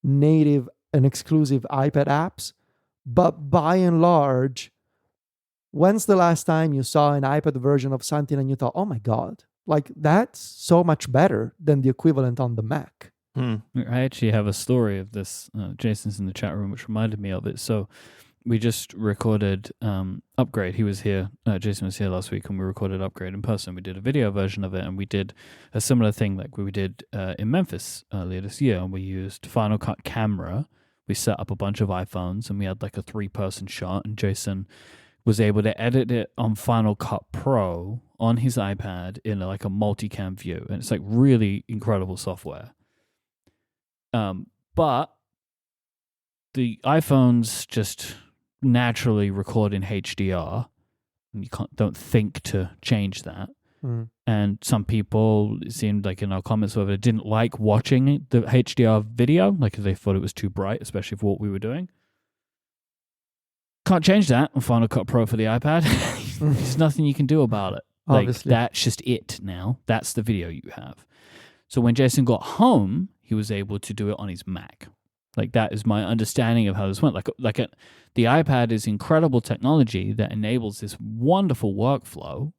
native and exclusive iPad apps, but by and large, when's the last time you saw an iPad version of something and you thought, oh my God, like that's so much better than the equivalent on the Mac? I actually have a story of this. Jason's in the chat room, which reminded me of it. So we just recorded Upgrade. He was here. Jason was here last week, and we recorded Upgrade in person. We did a video version of it, and we did a similar thing like we did in Memphis earlier this year. And we used Final Cut Camera. We set up a bunch of iPhones, and we had like a 3-person shot, and Jason was able to edit it on Final Cut Pro on his iPad in like a multicam view. And it's like really incredible software. But the iPhones just naturally record in HDR, and you don't think to change that. And some people, it seemed like in our comments, whether didn't like watching the HDR video, like they thought it was too bright, especially for what we were doing. Can't change that on Final Cut Pro for the iPad. There's nothing you can do about it. Obviously. Like that's just it now. That's the video you have. So when Jason got home, he was able to do it on his Mac. Like that is my understanding of how this went. The iPad is incredible technology that enables this wonderful workflow.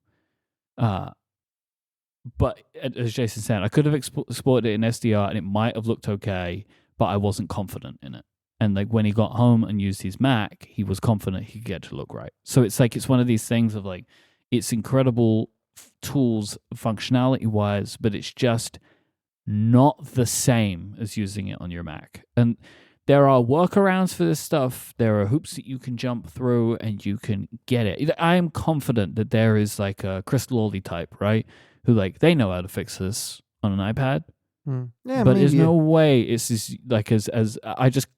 But as Jason said, I could have exported it in SDR and it might have looked okay, but I wasn't confident in it. And like when he got home and used his Mac, he was confident he could get it to look right. So it's like it's one of these things of like it's incredible tools functionality wise, but it's just not the same as using it on your Mac. And there are workarounds for this stuff. There are hoops that you can jump through and you can get it. I am confident that there is like a Chris Lawley type, right? Who like they know how to fix this on an iPad. Yeah, but there's maybe. no way it's as like as I just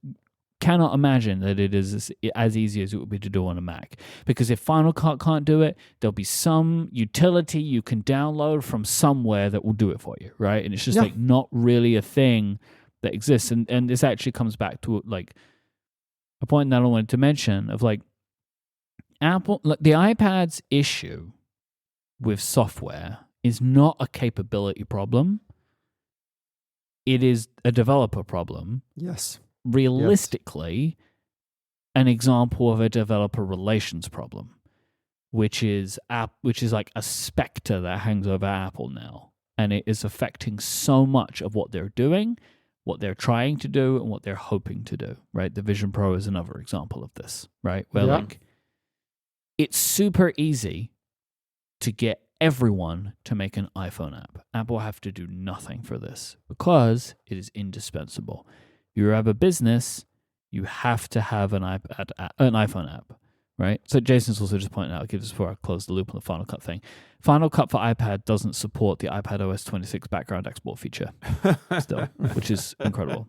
cannot imagine that it is as easy as it would be to do on a Mac. Because if Final Cut can't do it, there'll be some utility you can download from somewhere that will do it for you, right? And it's just like not really a thing that exists. And this actually comes back to like a point that I wanted to mention of like Apple, like the iPad's issue with software is not a capability problem. It is a developer problem. Yes. Realistically, an example of a developer relations problem, which is like a specter that hangs over Apple now, and it is affecting so much of what they're doing, what they're trying to do, and what they're hoping to do. Right, the Vision Pro is another example of this. Right, where like it's super easy to get everyone to make an iPhone app. Apple have to do nothing for this because it is indispensable. You have a business, you have to have an iPhone app, right? So Jason's also just pointing out, just before I close the loop on the Final Cut thing, Final Cut for iPad doesn't support the iPad OS 26 background export feature still, which is incredible.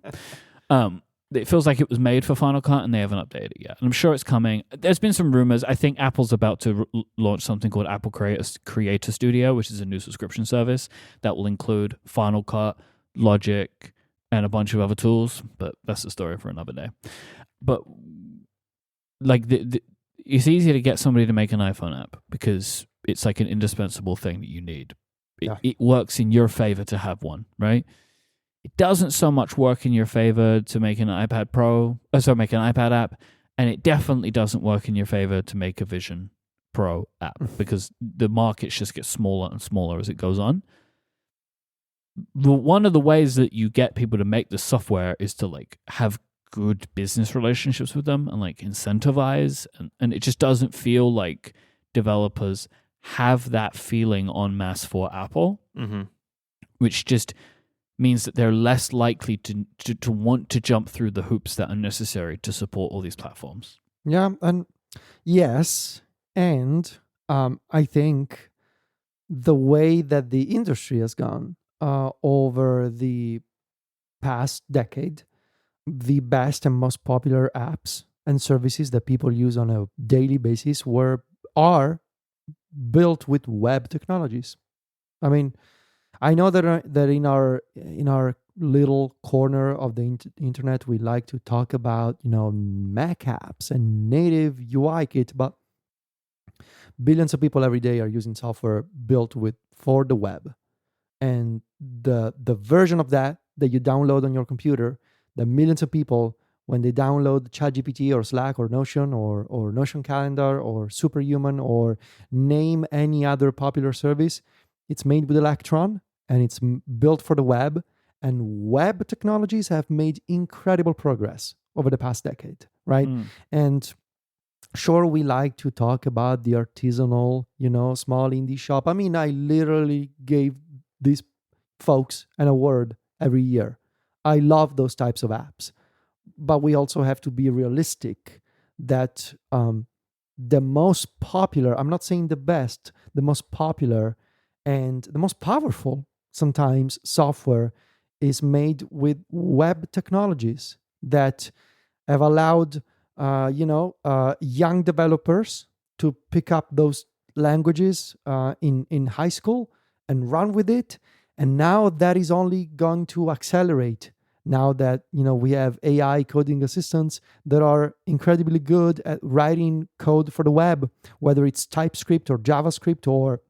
It feels like it was made for Final Cut and they haven't updated it yet. And I'm sure it's coming. There's been some rumors. I think Apple's about to launch something called Apple Creator Studio, which is a new subscription service that will include Final Cut, Logic, and a bunch of other tools, but that's the story for another day. But like it's easy to get somebody to make an iPhone app because it's like an indispensable thing that you need. It works in your favor to have one, right? It doesn't so much work in your favor to make an iPad Pro, make an iPad app, and it definitely doesn't work in your favor to make a Vision Pro app because the markets just get smaller and smaller as it goes on. One of the ways that you get people to make the software is to like have good business relationships with them and like incentivize, and it just doesn't feel like developers have that feeling en masse for Apple, which just means that they're less likely to want to jump through the hoops that are necessary to support all these platforms. Yeah, and yes, and I think the way that the industry has gone over the past decade, the best and most popular apps and services that people use on a daily basis are built with web technologies. I mean, I know that in our little corner of the internet, we like to talk about Mac apps and native UI kit, but billions of people every day are using software built for the web. And the version of that you download on your computer, the millions of people, when they download ChatGPT or Slack or Notion or Notion Calendar or Superhuman or name any other popular service, it's made with Electron and it's built for the web. And web technologies have made incredible progress over the past decade, right? And Sure, we like to talk about the artisanal, small indie shop. I mean, I literally gave these folks an award every year. I love those types of apps. But we also have to be realistic that the most popular, I'm not saying the best, the most popular and the most powerful sometimes software is made with web technologies that have allowed young developers to pick up those languages in high school and run with it. And now that is only going to accelerate now that we have AI coding assistants that are incredibly good at writing code for the web, whether it's TypeScript or JavaScript or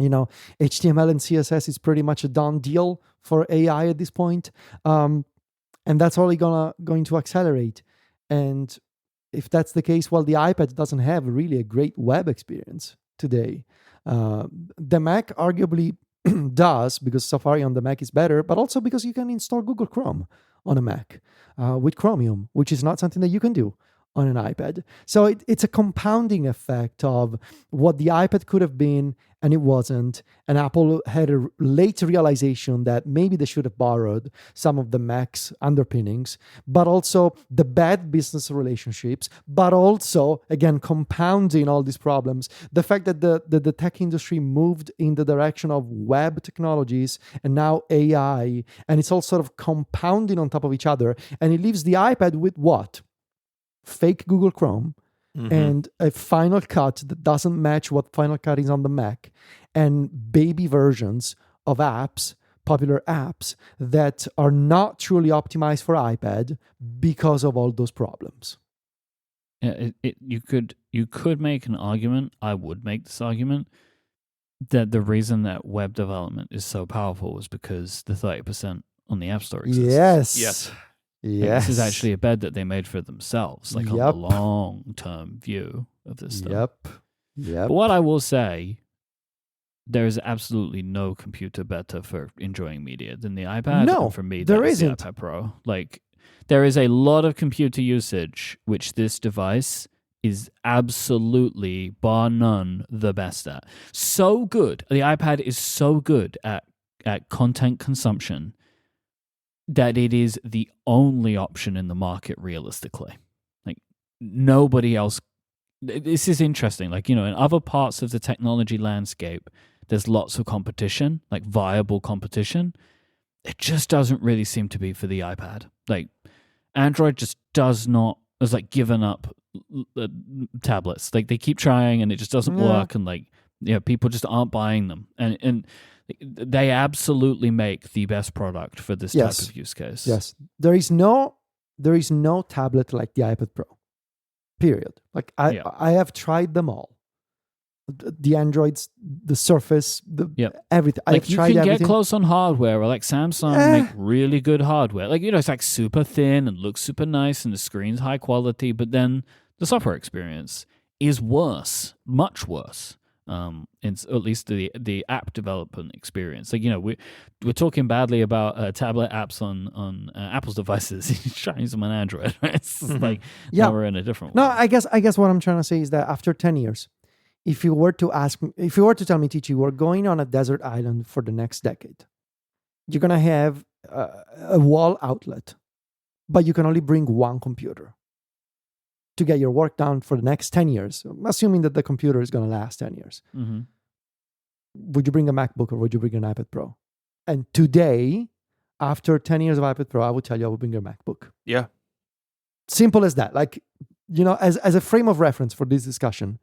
HTML and CSS is pretty much a done deal for AI at this point. And that's only going to accelerate. And if that's the case, well, the iPad doesn't have really a great web experience today. The Mac arguably does, because Safari on the Mac is better, but also because you can install Google Chrome on a Mac with Chromium, which is not something that you can do on an iPad. So it's a compounding effect of what the iPad could have been and it wasn't. And Apple had a late realization that maybe they should have borrowed some of the Mac's underpinnings, but also the bad business relationships, but also, again, compounding all these problems. The fact that the tech industry moved in the direction of web technologies and now AI, and it's all sort of compounding on top of each other. And it leaves the iPad with what? Fake Google Chrome, and a Final Cut that doesn't match what Final Cut is on the Mac, and baby versions of apps, popular apps that are not truly optimized for iPad because of all those problems. Yeah, you could make an argument. I would make this argument that the reason that web development is so powerful is because the 30% on the App Store exists. Yes. This is actually a bed that they made for themselves, like on the long-term view of this stuff. Yep. But what I will say, there is absolutely no computer better for enjoying media than the iPad. No, and for me, there is isn't. The iPad Pro. Like, there is a lot of computer usage which this device is absolutely, bar none, the best at. So good. The iPad is so good at content consumption that it is the only option in the market realistically. Like, nobody else. This is interesting. Like, in other parts of the technology landscape, there's lots of competition, like viable competition. It just doesn't really seem to be for the iPad. Like, Android just has given up tablets. Like, they keep trying and it just doesn't work. And people just aren't buying them. And they absolutely make the best product for this type of use case. Yes. There is no tablet like the iPad Pro. Period. Like I have tried them all. The Androids, the Surface, everything. Like, I've tried everything. You can get close on hardware, or like Samsung make really good hardware. Like, it's like super thin and looks super nice and the screen's high quality, but then the software experience is worse, much worse. At least the app development experience. Like, we're talking badly about tablet apps on Apple's devices. Trying to use them on Android. Right? It's like now we're in a different No, world. I guess what I'm trying to say is that after 10 years, if you were to tell me, Ticci, we're going on a desert island for the next decade, you're gonna have a wall outlet, but you can only bring one computer to get your work done for the next 10 years, assuming that the computer is going to last 10 years. Mm-hmm. Would you bring a MacBook or would you bring an iPad Pro? And today, after 10 years of iPad Pro, I would tell you I would bring a MacBook. Yeah. Simple as that. Like, as a frame of reference for this discussion,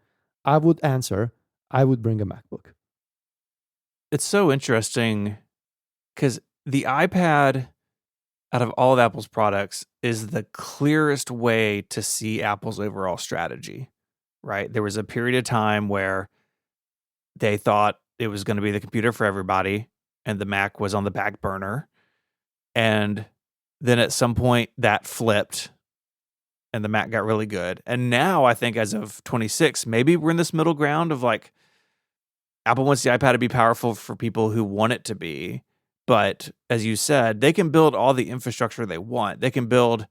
I would answer, I would bring a MacBook. It's so interesting because the iPad, out of all of Apple's products, is the clearest way to see Apple's overall strategy, right? There was a period of time where they thought it was going to be the computer for everybody and the Mac was on the back burner. And then at some point that flipped and the Mac got really good. And now I think as of 26, maybe we're in this middle ground of like, Apple wants the iPad to be powerful for people who want it to be. But as you said, they can build all the infrastructure they want. They can build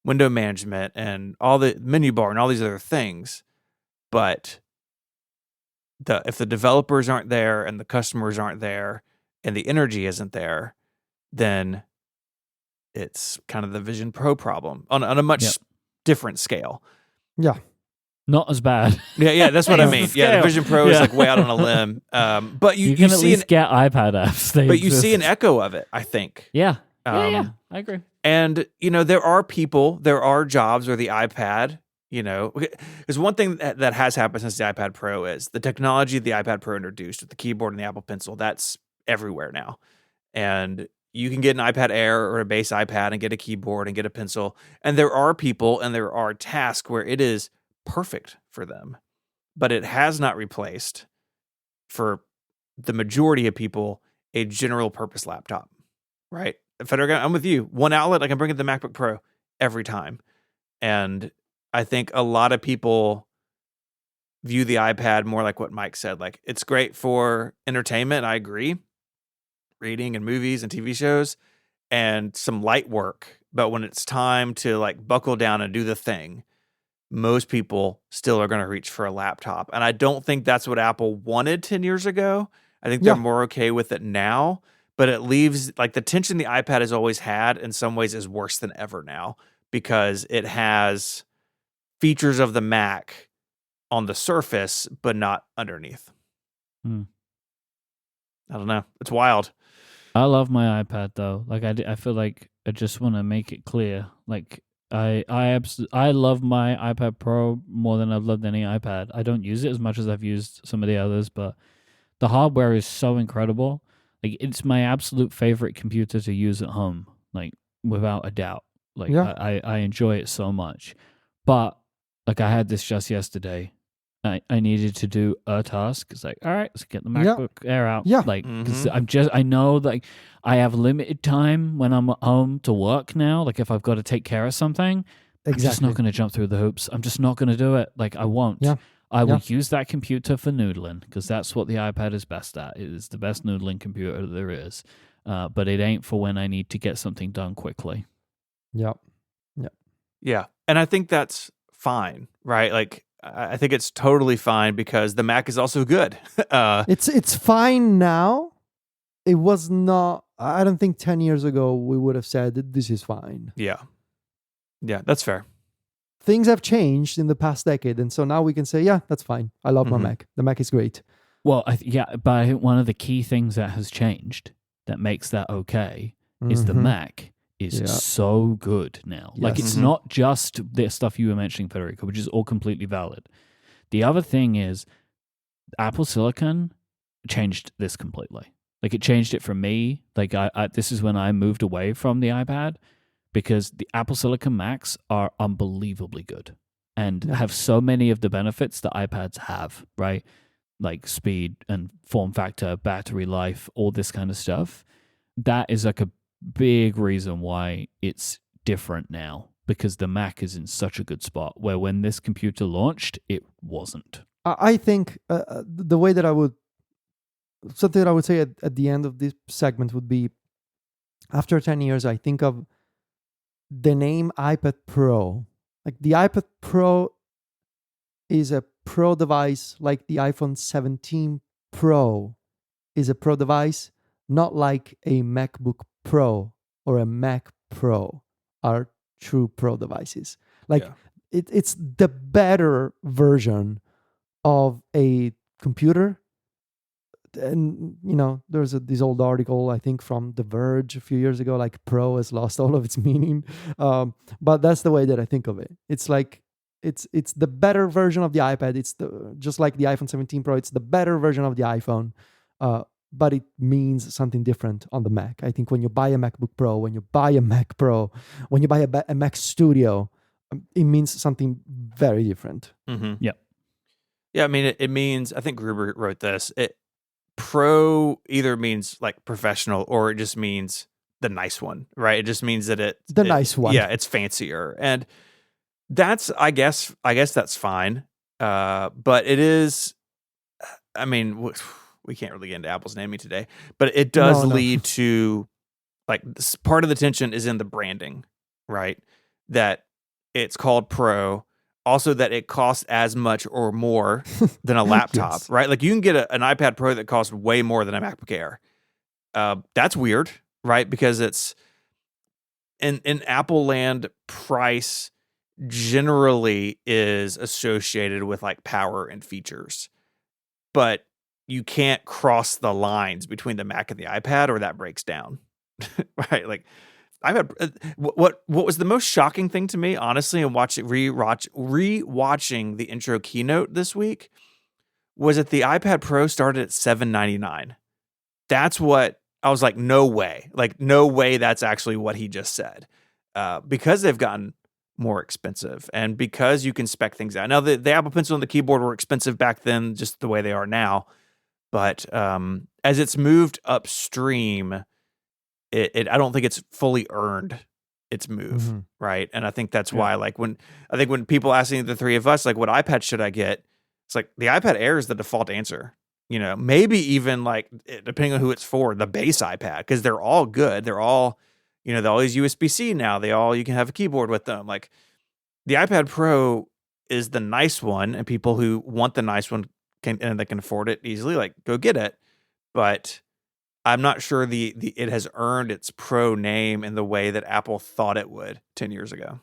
window management and all the menu bar and all these other things. but if the developers aren't there and the customers aren't there and the energy isn't there, then it's kind of the Vision Pro problem on a much Yep. different scale. Yeah. Not as bad. Yeah, that's what I It's the mean. Yeah, the scale. Vision Pro is Yeah. like way out on a limb. But You you can at see least get iPad apps. They but you see an exist. echo of it, I think. Yeah. Um, Yeah, I agree. And, there are jobs where the iPad, because one thing that has happened since the iPad Pro is the technology the iPad Pro introduced with the keyboard and the Apple Pencil, that's everywhere now. And you can get an iPad Air or a base iPad and get a keyboard and get a pencil. And there are people and there are tasks where it is perfect for them, but it has not replaced, for the majority of people, a general purpose laptop, right? Federico, I'm with you. One outlet, I can bring in the MacBook Pro every time. And I think a lot of people view the iPad more like what Mike said. Like, it's great for entertainment. I agree. Reading and movies and TV shows and some light work. But when it's time to like buckle down and do the thing, most people still are going to reach for a laptop. And I don't think that's what Apple wanted 10 years ago. I think they're Yeah. more okay with it now. But it leaves, like, the tension the iPad has always had in some ways is worse than ever now, because it has features of the Mac on the surface, but not underneath. Hmm. I don't know. It's wild. I love my iPad though. Like I feel like I just want to make it clear. Like I love my iPad Pro more than I've loved any iPad. I don't use it as much as I've used some of the others, but the hardware is so incredible. Like, it's my absolute favorite computer to use at home, like, without a doubt. Like, Yeah. I enjoy it so much. But, like, I had this just yesterday. I needed to do a task. It's like, all right, let's get the Yeah. MacBook Air out. Yeah. Like, because Mhm. I know, like, I have limited time when I'm at home to work now. Like, if I've got to take care of something, I'm just Exactly. not going to jump through the hoops. I'm just not going to do it. Like, I won't. Yeah. I will Yeah. use that computer for noodling, because that's what the iPad is best at. It is the best noodling computer there is. But it ain't for when I need to get something done quickly. Yeah. Yeah. And I think that's fine, right? Like, I think it's totally fine because the Mac is also good. It's fine now. It was not. I don't think 10 years ago we would have said that this is fine. Yeah. Yeah, that's fair. Things have changed in the past decade, and so now we can say, yeah, that's fine. I love my Mhm. Mac. The Mac is great. Well, but I think one of the key things that has changed that makes that okay is the Mhm. Mac is Yeah. so good now. Like, Yes. it's Mhm. not just the stuff you were mentioning, Federico, which is all completely valid. The other thing is Apple Silicon changed this completely. Like, it changed it for me. Like, this is when I moved away from the iPad, because the Apple Silicon Macs are unbelievably good and Yeah. have so many of the benefits that iPads have, right? Like speed and form factor, battery life, all this kind of stuff. That is like a big reason why it's different now, because the Mac is in such a good spot, where when this computer launched, it wasn't. I think the way that something that I would say at the end of this segment would be, after 10 years, I think of the name iPad Pro. Like, the iPad Pro is a pro device, like the iPhone 17 Pro is a pro device, not like a MacBook Pro or a Mac Pro are true pro devices. Like, Yeah. it's the better version of a computer. And there's this old article, I think, from The Verge a few years ago, like, pro has lost all of its meaning. But that's the way that I think of it. It's like it's the better version of the iPad. It's just like the iPhone 17 Pro. It's the better version of the iPhone. But it means something different on the Mac. I think when you buy a MacBook Pro, when you buy a Mac Pro, when you buy a Mac Studio, it means something very different. Mm-hmm. Yep. Yeah, I mean, it means, I think Gruber wrote this, pro either means like professional, or it just means the nice one, right? It just means that Nice one. Yeah, it's fancier. And that's, I guess that's fine. But it is, I mean, we can't really get into Apple's naming today, but it does No. lead to, like, this part of the tension is in the branding, right? That it's called Pro. also that it costs as much or more than a laptop, Yes. right? Like you can get an iPad Pro that costs way more than a MacBook Air. That's weird, right? Because it's in Apple land, price generally is associated with like power and features, but you can't cross the lines between the Mac and the iPad, or that breaks down, right? Like what was the most shocking thing to me, honestly, and rewatching the intro keynote this week was that the iPad Pro started at $799. That's what I was like, no way, that's actually what he just said, because they've gotten more expensive and because you can spec things out. Now the Apple Pencil and the keyboard were expensive back then, just the way they are now. But as it's moved upstream, I don't think it's fully earned its move, right? And I think that's why, like, when people asking the three of us, like, what iPad should I get? It's like the iPad Air is the default answer. You know, maybe even like, depending on who it's for, the base iPad, because they're all good. They're all, you know, they're all use USB-C now. You can have a keyboard with them. Like the iPad Pro is the nice one, and people who want the nice one and they can afford it easily, like, go get it. But I'm not sure it has earned its Pro name in the way that Apple thought it would 10 years ago.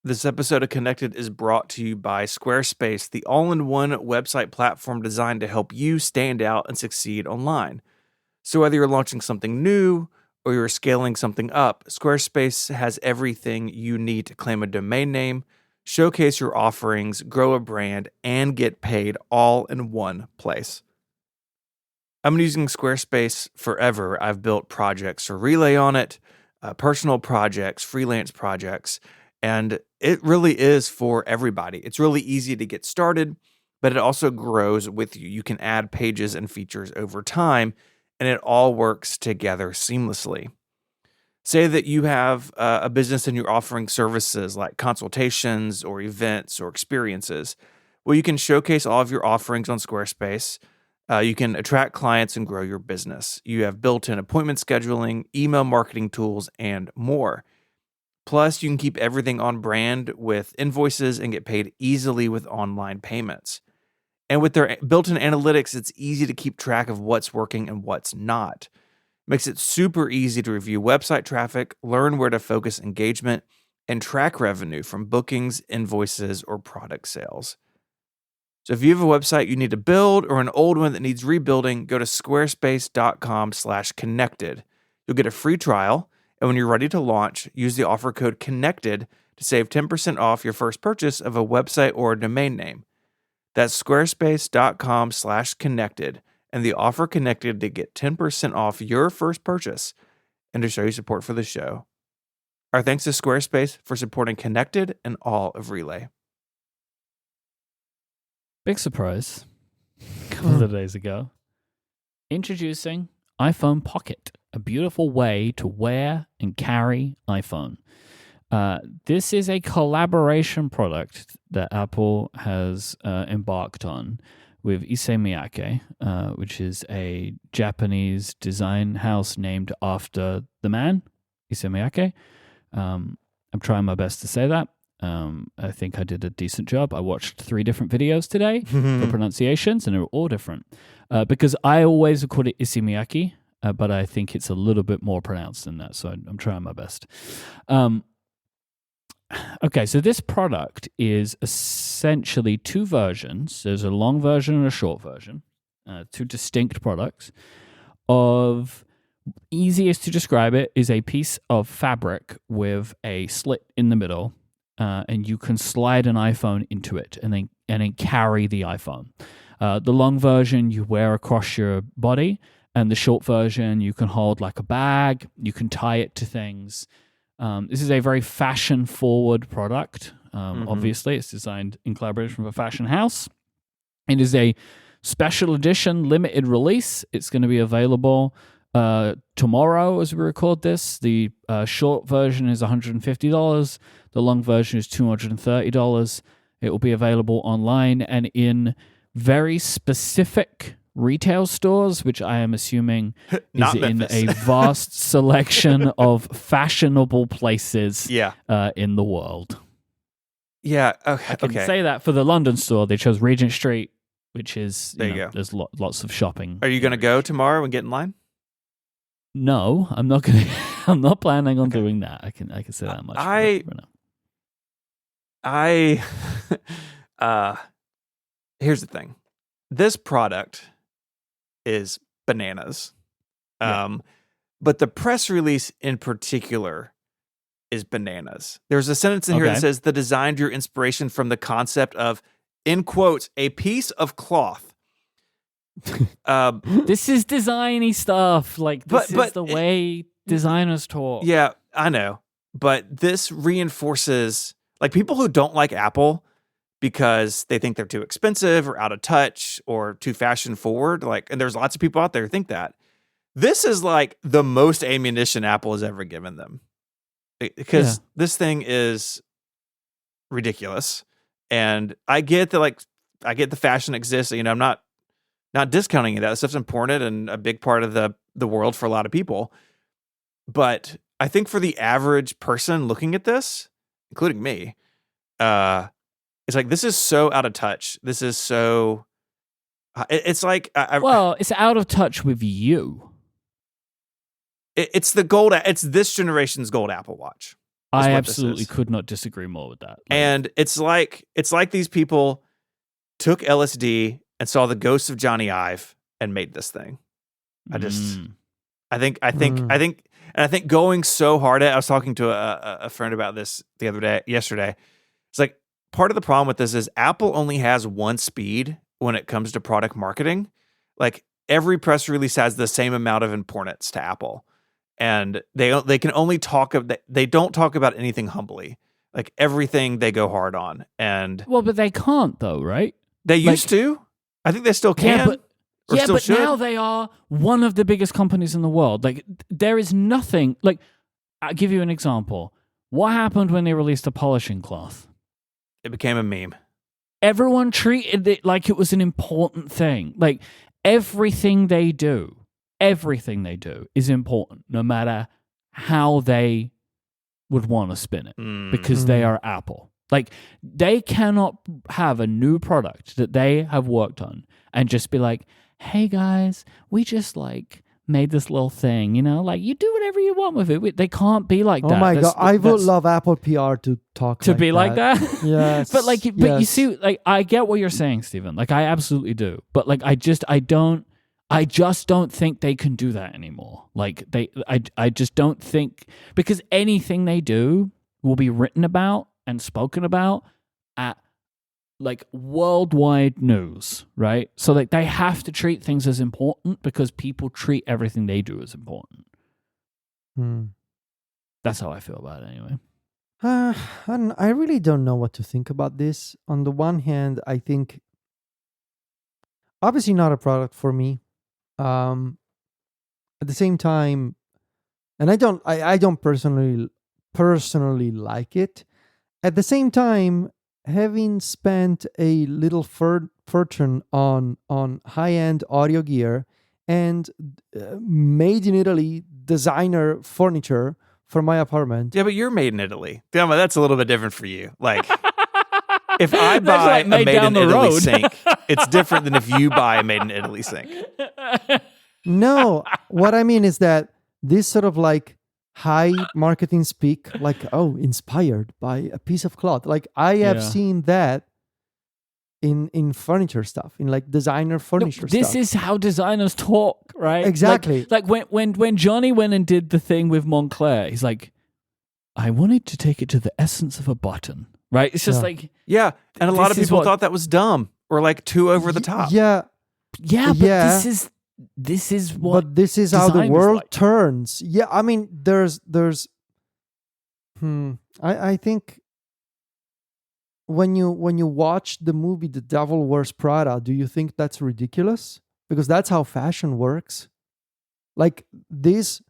This episode of Connected is brought to you by Squarespace, the all-in-one website platform designed to help you stand out and succeed online. So whether you're launching something new or you're scaling something up, Squarespace has everything you need to claim a domain name, showcase your offerings, grow a brand, and get paid all in one place. I've been using Squarespace forever. I've built projects for Relay on it, personal projects, freelance projects, and it really is for everybody. It's really easy to get started, but it also grows with you. You can add pages and features over time, and it all works together seamlessly. Say that you have a business and you're offering services like consultations or events or experiences. Well, you can showcase all of your offerings on Squarespace. You can attract clients and grow your business. You have built-in appointment scheduling, email marketing tools, and more. Plus, you can keep everything on brand with invoices and get paid easily with online payments. And with their built-in analytics, it's easy to keep track of what's working and what's not. Makes it super easy to review website traffic, learn where to focus engagement, and track revenue from bookings, invoices, or product sales. So if you have a website you need to build or an old one that needs rebuilding, go to squarespace.com/connected. You'll get a free trial, and when you're ready to launch, use the offer code CONNECTED to save 10% off your first purchase of a website or a domain name. That's squarespace.com/connected, and the offer CONNECTED to get 10% off your first purchase and to show you support for the show. Our thanks to Squarespace for supporting Connected and all of Relay. Big surprise a couple of days ago. Introducing iPhone Pocket, a beautiful way to wear and carry iPhone. This is a collaboration product that Apple has embarked on with Issey Miyake, which is a Japanese design house named after the man, Issey Miyake. I'm trying my best to say that. I think I did a decent job. I watched 3 different videos today for pronunciations, and they were all different. Because I always called it Issey Miyake, but I think it's a little bit more pronounced than that, so I'm trying my best. Okay, so this product is essentially 2 versions. There's a long version and a short version, 2 distinct products. Easiest to describe it is a piece of fabric with a slit in the middle, and you can slide an iPhone into it and then carry the iPhone. The long version you wear across your body, and the short version you can hold like a bag. You can tie it to things. This is a very fashion-forward product. Obviously, it's designed in collaboration with a fashion house. It is a special edition, limited release. It's going to be available tomorrow as we record this. The short version is $150. The long version is $230. It will be available online and in very specific retail stores, which I am assuming Not is in Memphis. a vast selection of fashionable places Yeah. in the world. Yeah. I Okay. can Okay. say that for the London store, they chose Regent Street, which is, There you go. there's lots of shopping. Are you going to go tomorrow and get in line? No, I'm not going to. I'm not planning on doing that. I can say that much. Here's the thing. This product is bananas. Yeah. But the press release in particular is bananas. There's a sentence in here that Okay. says the design drew inspiration from the concept of, in quotes, a piece of cloth. This is designy stuff. Like this But is the way designers talk. Yeah, I know. But this reinforces, like, people who don't like Apple because they think they're too expensive or out of touch or too fashion forward, like, and there's lots of people out there who think that. This is like the most ammunition Apple has ever given them. Because this thing is ridiculous. And I get that, like, I get the fashion exists. You know, I'm not discounting it. That stuff's important and a big part of the world for a lot of people. But I think for the average person looking at this, including me, it's like, this is so out of touch. This is so. It's like Well, it's out of touch with you. It's the gold. It's this generation's gold Apple Watch. I what this absolutely is. could not disagree more with that. Like, And it's like these people took LSD and saw the ghosts of Johnny Ive and made this thing. I think going so hard at. I was talking to a friend about this yesterday. It's like, part of the problem with this is Apple only has one speed when it comes to product marketing. Like, every press release has the same amount of importance to Apple, and they can only they don't talk about anything humbly. Like, everything they go hard on, and well, but they can't though, right? they used to. I think they still can. But now they are one of the biggest companies in the world. Like, there is nothing. Like, I'll give you an example. What happened when they released a polishing cloth? It became a meme. Everyone treated it like it was an important thing. Like, everything they do is important, no matter how they would want to spin it, because they are Apple. Like, they cannot have a new product that they have worked on and just be like, hey guys, we just like made this little thing, you know, like, you do whatever you want with it. They can't be like that. Oh my God. I would love Apple PR to talk to like be that. like that. Yes. But you yes. see, like, I get what you're saying, Stephen. Like, I absolutely do. But like, I just don't think they can do that anymore. Like, I just don't think, because anything they do will be written about and spoken about at like worldwide news, right? So like, they have to treat things as important because people treat everything they do as important. That's how I feel about it anyway. I really don't know what to think about this. On the one hand, I think obviously not a product for me. At the same time, and I don't personally like it. At the same time, having spent a little fortune on high-end audio gear and made in Italy designer furniture for my apartment. Yeah, but you're made in Italy. Yeah, but that's a little bit different for you. Like, if I That's buy like a made made down in the Italy road. sink, it's different than if you buy a made in Italy sink. No, what I mean is that this sort of like high marketing speak, like, oh, inspired by a piece of cloth. Like, I have seen that in furniture stuff, in like designer furniture stuff. This is how designers talk, right? Exactly. Like when Johnny went and did the thing with Montclair, he's like, I wanted to take it to the essence of a button, right? It's just like, Yeah, and a lot of This is people what- thought that was dumb or like too over the top. Yeah, yeah, but Yeah. this is what. but this is how the design is world like. turns. Yeah, I mean, there's I think when you watch the movie The Devil Wears Prada, do you think that's ridiculous? Because that's how fashion works. Like, this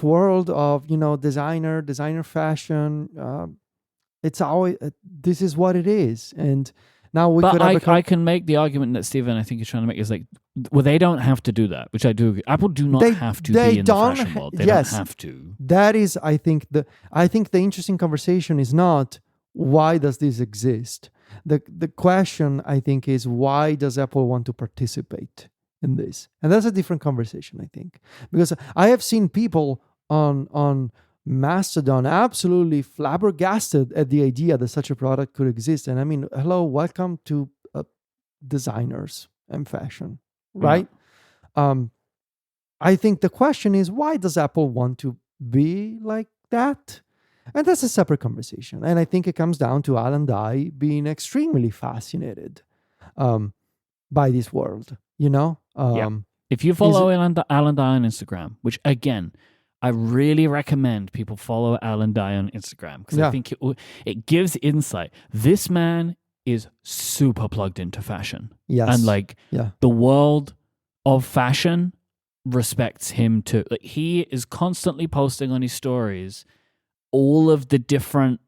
world of, you know, designer fashion, it's always this is what it is. And Now we But could have I can make the argument that Stephen, I think, is trying to make is like, well, they don't have to do that, which I do agree. Apple do not have to be in the fashion world. They yes. don't have to. That is, I think the interesting conversation is not why does this exist. The question, I think, is why does Apple want to participate in this? And that's a different conversation, I think, because I have seen people on Mastodon absolutely flabbergasted at the idea that such a product could exist. And I mean, hello, welcome to designers and fashion, right? I think the question is, why does Apple want to be like that? And that's a separate conversation. And I think it comes down to Alan Dye being extremely fascinated by this world, you know? If you follow Alan Dye on Instagram, which again, I really recommend people follow Alan Dye on Instagram because I think it gives insight. This man is super plugged into fashion. Yes. And like the world of fashion respects him too. Like he is constantly posting on his stories all of the different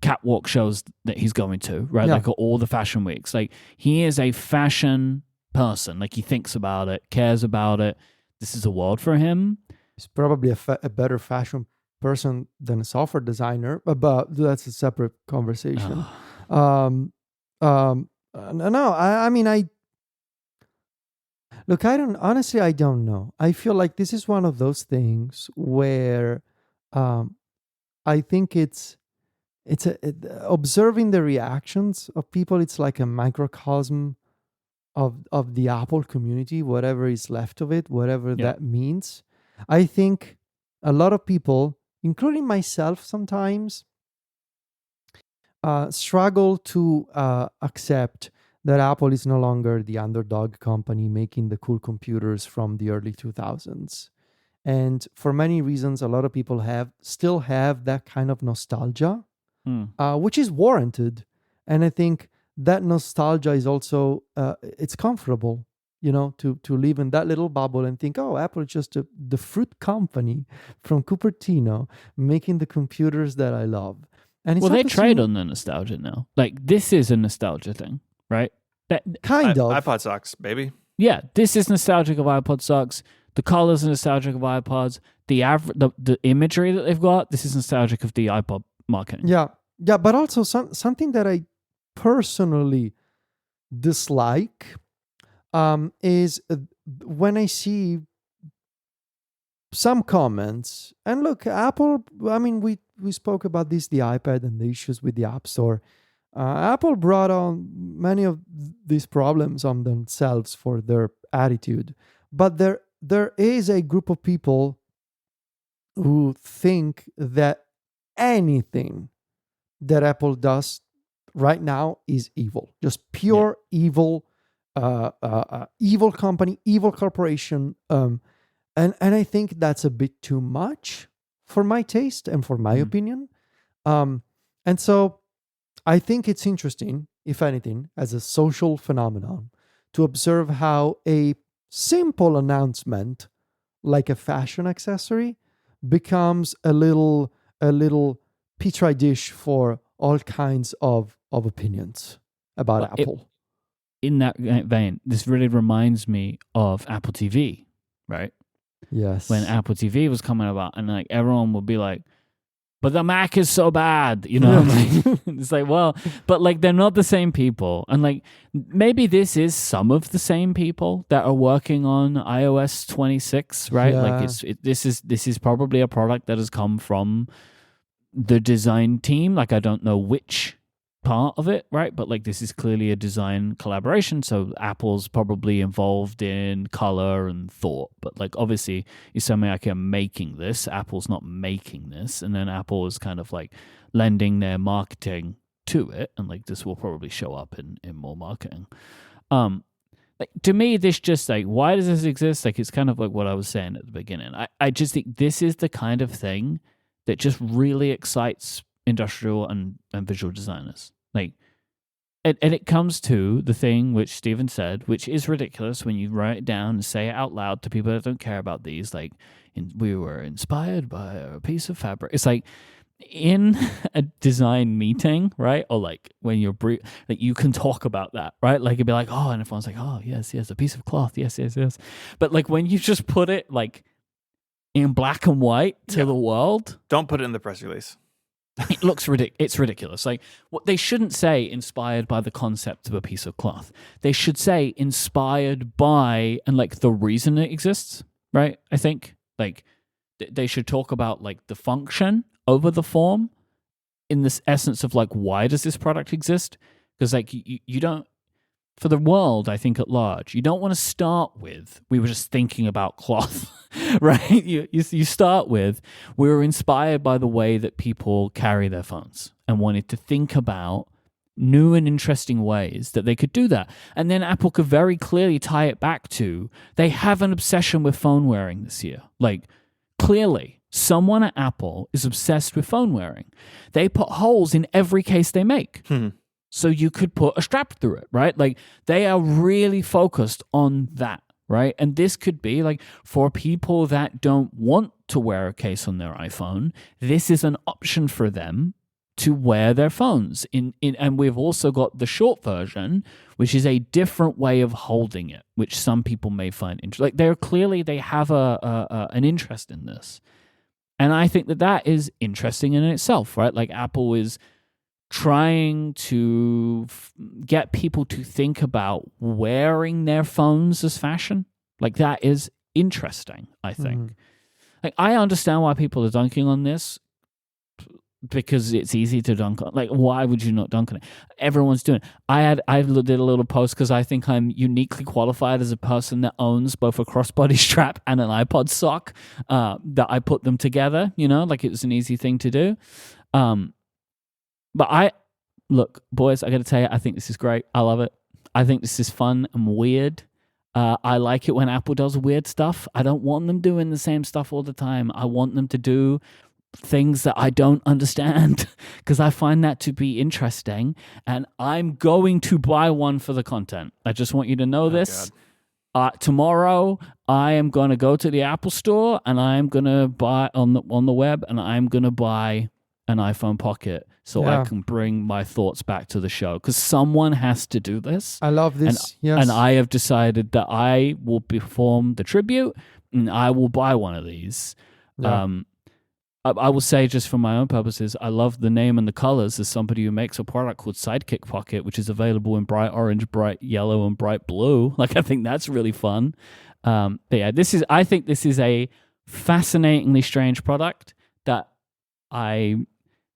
catwalk shows that he's going to, right? Like all the fashion weeks. Like he is a fashion person. Like he thinks about it, cares about it. This is a world for him. He's probably a better fashion person than a software designer, but that's a separate conversation. No, I mean, I don't know. I feel like this is one of those things where I think it's observing the reactions of people. It's like a microcosm of the Apple community, whatever is left of it, whatever that means. I think a lot of people, including myself sometimes, struggle to accept that Apple is no longer the underdog company making the cool computers from the early 2000s. And for many reasons, a lot of people still have that kind of nostalgia, which is warranted. And I think that nostalgia is also, it's comfortable, you know, to live in that little bubble and think, oh, Apple is just the fruit company from Cupertino making the computers that I love. And it's they trade on the nostalgia now. Like this is a nostalgia thing, right? Kind of. iPod sucks, baby. Yeah, this is nostalgic of iPod sucks. The colors are nostalgic of iPods. The imagery that they've got, this is nostalgic of the iPod marketing. Yeah, but also something that I personally dislike is when I see some comments. And look, Apple, I mean, we spoke about this, the iPad and the issues with the App Store. Apple brought on many of these problems on themselves for their attitude. But there is a group of people who think that anything that Apple does right now is evil, just pure evil, evil company, evil corporation. And I think that's a bit too much for my taste and for my opinion. And so I think it's interesting, if anything, as a social phenomenon, to observe how a simple announcement like a fashion accessory becomes a little petri dish for all kinds of opinions about Apple. In that vein, this really reminds me of Apple TV, right? Yes. When Apple TV was coming about, and like everyone would be like, but the Mac is so bad, you know? It's like, well, but like they're not the same people. And like maybe this is some of the same people that are working on iOS 26, right? Yeah. Like this is probably a product that has come from the design team. Like I don't know which part of it, right? But like this is clearly a design collaboration, so Apple's probably involved in color and thought. But like obviously Isomiyaki are making this, Apple's not making this, and then Apple is kind of like lending their marketing to it, and like this will probably show up in more marketing. Like to me, this just like, why does this exist? Like it's kind of like what I was saying at the beginning. I just think this is the kind of thing that just really excites industrial and visual designers. Like, and it comes to the thing which Stephen said, which is ridiculous when you write it down and say it out loud to people that don't care about these. Like, we were inspired by a piece of fabric. It's like, in a design meeting, right? Or like when you're like you can talk about that, right? Like it'd be like, oh, and everyone's like, oh, yes, a piece of cloth, yes. But like when you just put it like in black and white to the world, don't put it in the press release. it looks ridiculous. It's ridiculous. Like what they shouldn't say inspired by the concept of a piece of cloth. They should say inspired by and like the reason it exists, right? I think like they should talk about like the function over the form in this essence of like, why does this product exist? Because like you don't, for the world, I think at large, you don't want to start with, we were just thinking about cloth, right? You start with, we were inspired by the way that people carry their phones and wanted to think about new and interesting ways that they could do that. And then Apple could very clearly tie it back to, they have an obsession with phone wearing this year. Like, clearly, someone at Apple is obsessed with phone wearing. They put holes in every case they make. So you could put a strap through it, right? Like they are really focused on that, right? And this could be like for people that don't want to wear a case on their iPhone, this is an option for them to wear their phones. And we've also got the short version, which is a different way of holding it, which some people may find interesting. Like they have an interest in this. And I think that is interesting in itself, right? Like Apple is trying to get people to think about wearing their phones as fashion. Like that is interesting, I think. Like I understand why people are dunking on this because it's easy to dunk on. Like why would you not dunk on it? Everyone's doing it. I did a little post because I think I'm uniquely qualified as a person that owns both a crossbody strap and an iPod sock, that I put them together, like it was an easy thing to do. But look, boys, I got to tell you, I think this is great. I love it. I think this is fun and weird. I like it when Apple does weird stuff. I don't want them doing the same stuff all the time. I want them to do things that I don't understand because I find that to be interesting. And I'm going to buy one for the content. I just want you to know this. Tomorrow, I am going to go to the Apple store and I'm going to buy on the web and I'm going to buy an iPhone Pocket so I can bring my thoughts back to the show because someone has to do this. I love this. And I have decided that I will perform the tribute and I will buy one of these. Yeah. I will say just for my own purposes, I love the name and the colors as somebody who makes a product called Sidekick Pocket, which is available in bright orange, bright yellow, and bright blue. Like I think that's really fun. But yeah, I think this is a fascinatingly strange product that I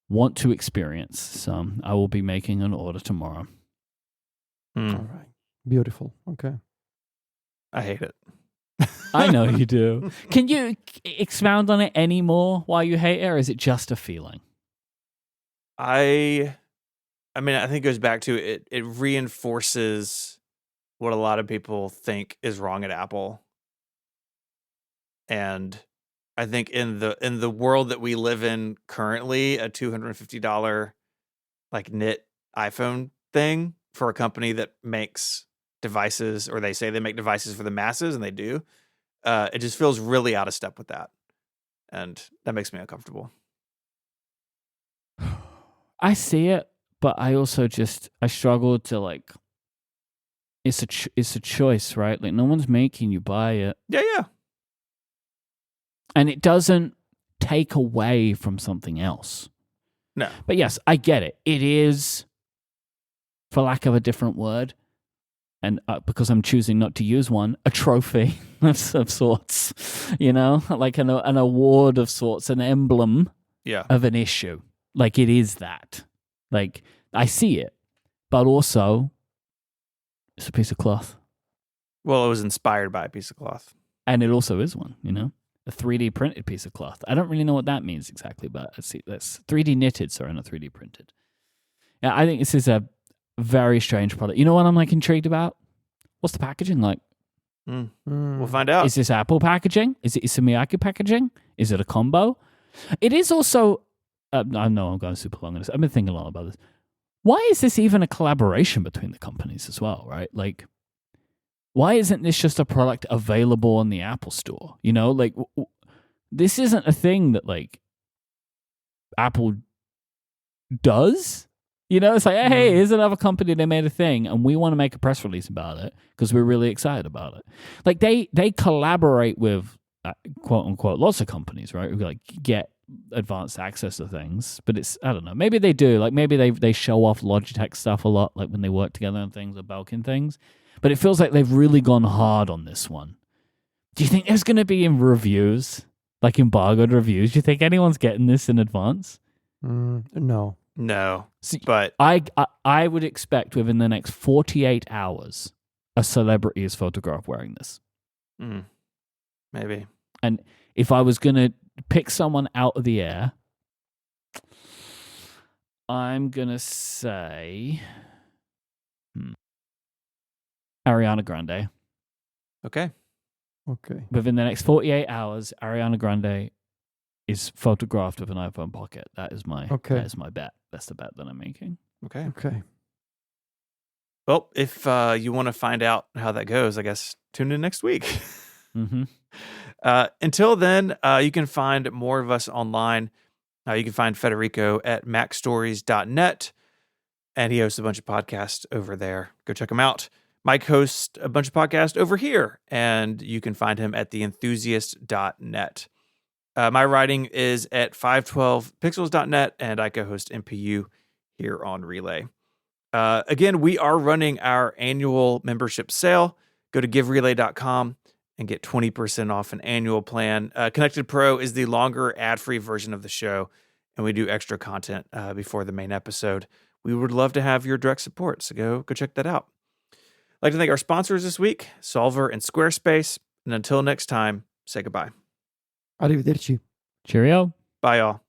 want to experience. So I will be making an order tomorrow. All right. Beautiful. Okay. I hate it. I know you do. Can you expound on it any more why you hate it, or is it just a feeling? I mean, I think it goes back to it reinforces what a lot of people think is wrong at Apple. And I think in the world that we live in currently, a $250 like knit iPhone thing for a company that makes devices, or they say they make devices for the masses, and they do, it just feels really out of step with that, and that makes me uncomfortable. I see it, but I also I struggle to like. It's a choice, right? Like no one's making you buy it. Yeah. And it doesn't take away from something else. No. But yes, I get it. It is, for lack of a different word, and because I'm choosing not to use one, a trophy of sorts, like an award of sorts, an emblem of an issue. Like it is that. Like I see it, but also it's a piece of cloth. Well, it was inspired by a piece of cloth. And it also is one, a 3D printed piece of cloth. I don't really know what that means exactly, but let's see. That's 3D knitted, sorry, not 3D printed. Yeah, I think this is a very strange product. You know what I'm like intrigued about? What's the packaging like? We'll find out. Is this Apple packaging? Is it Miyake packaging? Is it a combo? It is also. I know I'm going super long on this. I've been thinking a lot about this. Why is this even a collaboration between the companies as well? Right? Like, why isn't this just a product available on the Apple Store? Like, this isn't a thing that like Apple does. You know, it's like, hey, here's another company, they made a thing, and we want to make a press release about it because we're really excited about it. Like they collaborate with quote unquote lots of companies, right? Who like get advanced access to things, but it's, I don't know, maybe they do. Like maybe they show off Logitech stuff a lot, like when they work together on things or Belkin things. But it feels like they've really gone hard on this one. Do you think there's going to be in reviews, like embargoed reviews? Do you think anyone's getting this in advance? No. No, See, but I would expect within the next 48 hours, a celebrity is photographed wearing this. Maybe. And if I was going to pick someone out of the air, I'm going to say Ariana Grande. Okay. Within the next 48 hours, Ariana Grande is photographed with an iPhone Pocket. That is my bet. That's the bet that I'm making. Okay. Well, if you want to find out how that goes, I guess tune in next week. Mm-hmm. Until then, you can find more of us online. You can find Federico at macstories.net, and he hosts a bunch of podcasts over there. Go check him out. Mike hosts a bunch of podcasts over here, and you can find him at theenthusiast.net. My writing is at 512pixels.net, and I co-host MPU here on Relay. Again, we are running our annual membership sale. Go to giverelay.com and get 20% off an annual plan. Connected Pro is the longer ad-free version of the show, and we do extra content before the main episode. We would love to have your direct support, so go check that out. I'd like to thank our sponsors this week, Solver and Squarespace. And until next time, say goodbye. Arrivederci. Cheerio. Bye, y'all.